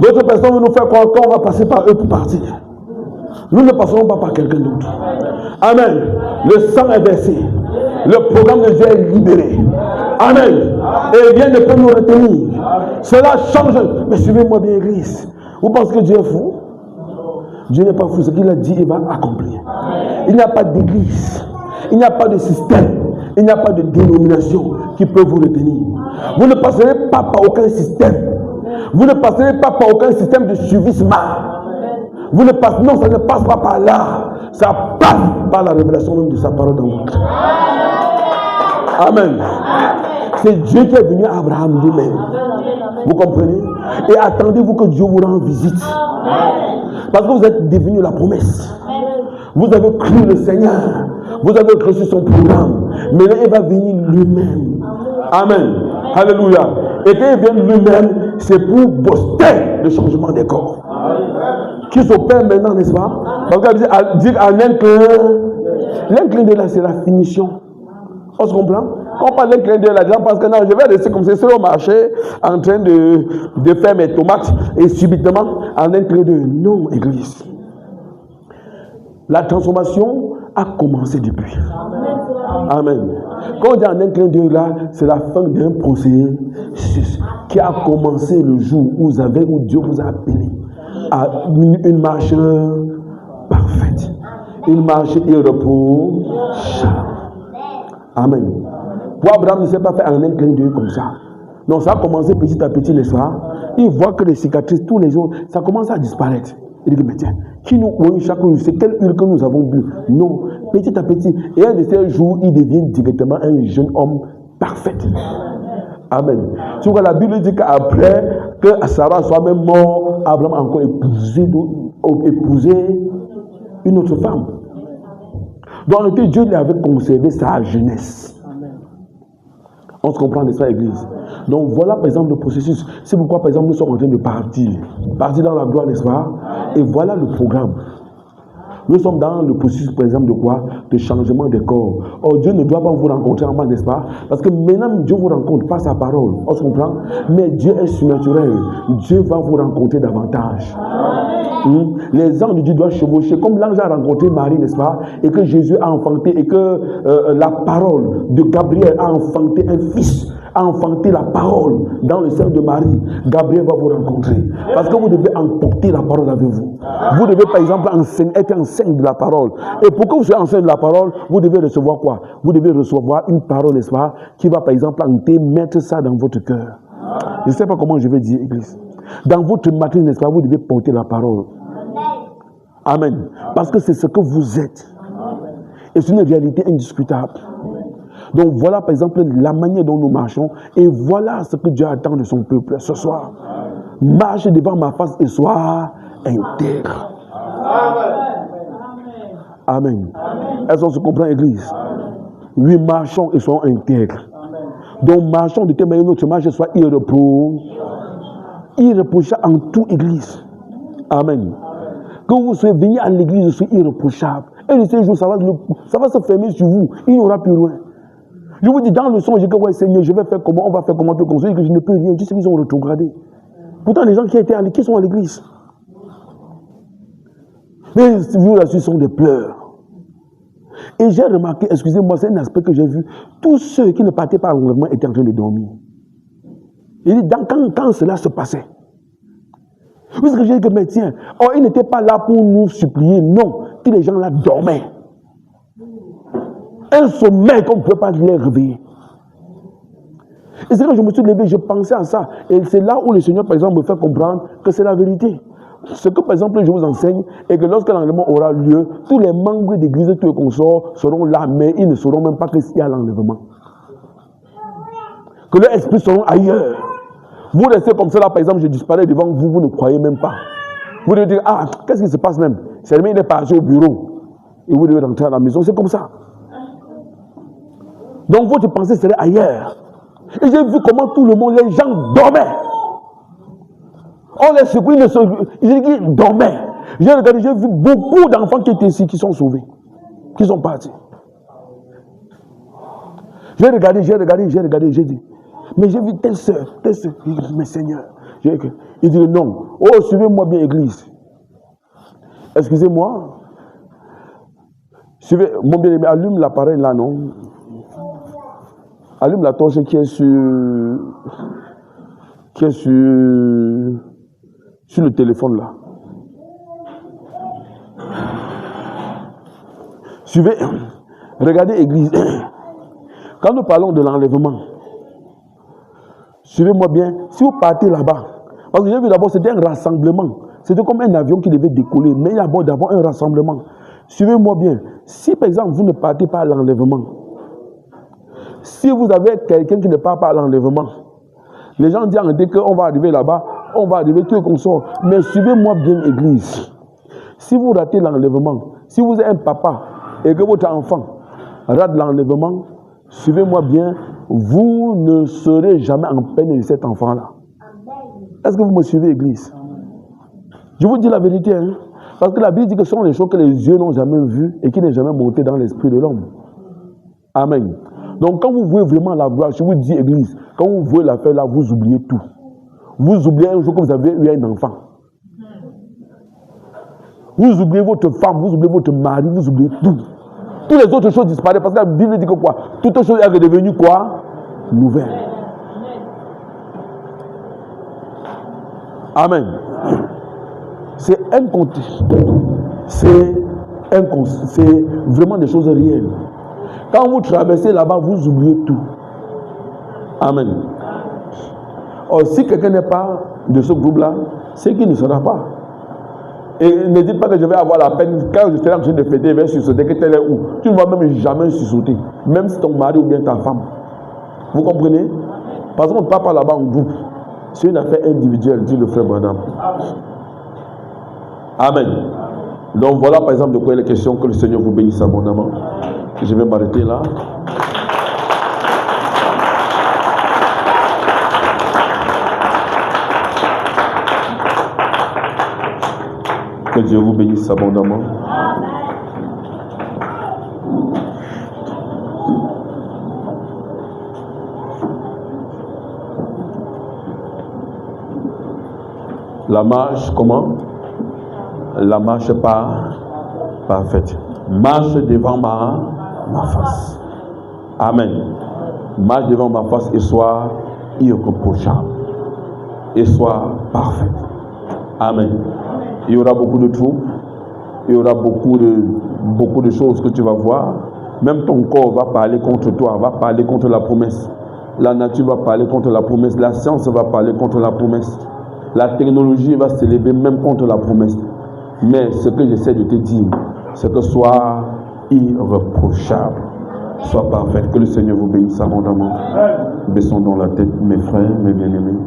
D'autres personnes vont nous faire croire qu'on va passer par eux pour partir. Nous ne passerons pas par quelqu'un d'autre. Amen. Le sang est versé. Le programme de Dieu est libéré. Amen. Et rien ne peut nous retenir. Cela change. Mais suivez-moi bien, Église. Vous pensez que Dieu est fou? Dieu n'est pas fou. Ce qu'il a dit, il va accomplir. Il n'y a pas d'église. Il n'y a pas de système. Il n'y a pas de dénomination qui peut vous retenir. Vous ne passerez pas par aucun système. Vous ne passerez pas par aucun système de suivisme. Vous ne passez, non, ça ne passe pas par là. Ça passe par la révélation même de sa parole dans votre. Amen. C'est Dieu qui est venu à Abraham lui-même. Vous comprenez? Et attendez-vous que Dieu vous rende visite. Parce que vous êtes devenu la promesse. Vous avez cru le Seigneur. Vous avez reçu son programme. Mais là, il va venir lui-même. Amen. Alléluia. Et quand il vient lui-même, c'est pour booster le changement des corps. Qui s'opère maintenant, n'est-ce pas? Parce qu'elle dit à l'inclin de là, c'est la finition. On se comprend? Quand on parle d'inclin de là, les gens pensent que non, je vais rester comme ça sur le marché en train de faire mes tomates et subitement en inclin de. Non, Église. La transformation a commencé depuis. Amen. Quand on dit en inclin de là, c'est la fin d'un processus qui a commencé le jour où Dieu vous a appelé à une marche parfaite, une marche irréprochable. Amen. Pour Abraham ne s'est pas fait en un clin d'œil comme ça. Non, ça a commencé petit à petit, n'est-ce pas? Il voit que les cicatrices, tous les jours, ça commence à disparaître. Il dit, mais tiens, qui nous voit chaque jour, c'est quelle huile que nous avons bu? Non, petit à petit. Et un de ces jours, il devient directement un jeune homme parfait. Amen. Tu vois, la Bible dit qu'après que Sarah soit même mort, Abraham a encore épousé une autre femme. Donc en réalité, Dieu lui avait conservé sa jeunesse. On se comprend, n'est-ce pas, Église? Donc voilà, par exemple, le processus. C'est pourquoi, par exemple, nous sommes en train de partir dans la gloire, n'est-ce pas? Et voilà le programme. Nous sommes dans le processus, par exemple, de quoi? De changement des corps. Or, Dieu ne doit pas vous rencontrer en bas, n'est-ce pas? Parce que maintenant, Dieu vous rencontre par sa parole. On se comprend? Mais Dieu est surnaturel. Dieu va vous rencontrer davantage. Les anges de Dieu doivent chevaucher. Comme l'ange a rencontré Marie, n'est-ce pas? Et que Jésus a enfanté, et que la parole de Gabriel a enfanté un fils, a enfanté la parole dans le sein de Marie. Gabriel va vous rencontrer. Parce que vous devez emporter la parole avec vous. Vous devez, par exemple, être enceinte de la parole. Et pour que vous soyez enceinte de la parole, vous devez recevoir quoi? Vous devez recevoir une parole, n'est-ce pas? Qui va, par exemple, mettre ça dans votre cœur. Je ne sais pas comment je vais dire, Église. Dans votre matrice, n'est-ce pas? Vous devez porter la parole. Amen. Parce que c'est ce que vous êtes. Et c'est une réalité indiscutable. Donc voilà, par exemple, la manière dont nous marchons. Et voilà ce que Dieu attend de son peuple ce soir. Marche devant ma face et sois intègre. Amen. Est-ce qu'on se comprend, Église? Oui, marchons et soyons intègres. Donc marchons de telle manière que notre marche soit irréprochable en toute Église. Amen. Que vous soyez venus à l'église, je suis irréprochable. Et de ces jours, ça va se fermer sur vous. Il n'y aura plus rien. Je vous dis, dans le songe, je dis, ouais, Seigneur, je vais faire comment, on va faire comment, que je ne peux rien. Juste qu'ils ont rétrogradé. Pourtant, les gens qui sont à l'église. Mais je vous assure, ce sont des pleurs. Et j'ai remarqué, excusez-moi, c'est un aspect que j'ai vu. Tous ceux qui ne partaient pas à l'enlèvement étaient en train de dormir. Et quand cela se passait, puisque j'ai dit que, mais tiens, ils n'étaient pas là pour nous supplier, non. Tous les gens là dormaient. Un sommeil qu'on ne pouvait pas les réveiller. Et c'est quand je me suis levé, je pensais à ça. Et c'est là où le Seigneur, par exemple, me fait comprendre que c'est la vérité. Ce que, par exemple, je vous enseigne, est que lorsque l'enlèvement aura lieu, tous les membres d'église, tous les consorts seront là, mais ils ne sauront même pas qu'il y a l'enlèvement. Que leurs esprits seront ailleurs. Vous restez comme ça là, par exemple, je disparais devant vous, vous ne croyez même pas. Vous devez dire, ah, qu'est-ce qui se passe même? C'est le mec, il est parti au bureau. Et vous devez rentrer à la maison, c'est comme ça. Donc votre pensée serait ailleurs. Et j'ai vu comment tout le monde, les gens dormaient. On les secoue, ils dormaient. J'ai regardé, j'ai vu beaucoup d'enfants qui étaient ici, qui sont sauvés, qui sont partis. J'ai regardé, j'ai dit, mais j'ai vu telle soeur. Il dit, mais Seigneur, il dit non. Oh, suivez-moi bien, église. Excusez-moi. Suivez, mon bien-aimé, allume l'appareil là, non? Allume la torche qui est sur le téléphone là. Suivez, regardez église. Quand nous parlons de l'enlèvement, suivez-moi bien, si vous partez là-bas, parce que j'ai vu d'abord c'était un rassemblement, c'était comme un avion qui devait décoller, mais il y a d'abord un rassemblement. Suivez-moi bien, si par exemple vous ne partez pas à l'enlèvement, si vous avez quelqu'un qui ne part pas à l'enlèvement, les gens disent qu'on va arriver là-bas, on va arriver tous les consorts. Mais suivez-moi bien, église. Si vous ratez l'enlèvement, si vous êtes un papa et que votre enfant rate l'enlèvement, suivez-moi bien, vous ne serez jamais en peine de cet enfant-là. Est-ce que vous me suivez, église? Je vous dis la vérité, hein? Parce que la Bible dit que ce sont les choses que les yeux n'ont jamais vues et qui n'est jamais monté dans l'esprit de l'homme. Amen. Donc quand vous voyez vraiment la gloire, je vous dis, église, quand vous voyez l'affaire là, vous oubliez tout. Vous oubliez un jour que vous avez eu un enfant. Vous oubliez votre femme, vous oubliez votre mari, vous oubliez tout. Toutes les autres choses disparaissent parce que la Bible dit que quoi? Toute chose est devenue quoi? Nouvelle. Amen. C'est vraiment des choses réelles. Quand vous traversez là-bas, vous oubliez tout. Amen. Or, si quelqu'un n'est pas de ce groupe-là, c'est qu'il ne sera pas. Et ne dites pas que je vais avoir la peine, quand je serai en train de fêter, je vais sursauter, que tel est où. Tu ne vas même jamais sursauter, même si ton mari ou bien ta femme. Vous comprenez? Parce qu'on ne part pas là-bas en groupe. C'est une affaire individuelle, dit le frère Branham. Amen. Donc voilà par exemple de quoi il est question. Que le Seigneur vous bénisse abondamment. Je vais m'arrêter là. Que Dieu vous bénisse abondamment. La marche, comment? La marche parfaite. Marche devant ma face. Amen. Marche devant ma face et sois irréprochable. Et sois parfaite. Amen. Il y aura beaucoup de troubles. Il y aura beaucoup de choses que tu vas voir. Même ton corps va parler contre toi, va parler contre la promesse. La nature va parler contre la promesse. La science va parler contre la promesse. La technologie va s'élever même contre la promesse. Mais ce que j'essaie de te dire, c'est que sois irréprochable, sois parfait. Que le Seigneur vous bénisse abondamment. Baissons dans la tête, mes frères, mes bien-aimés.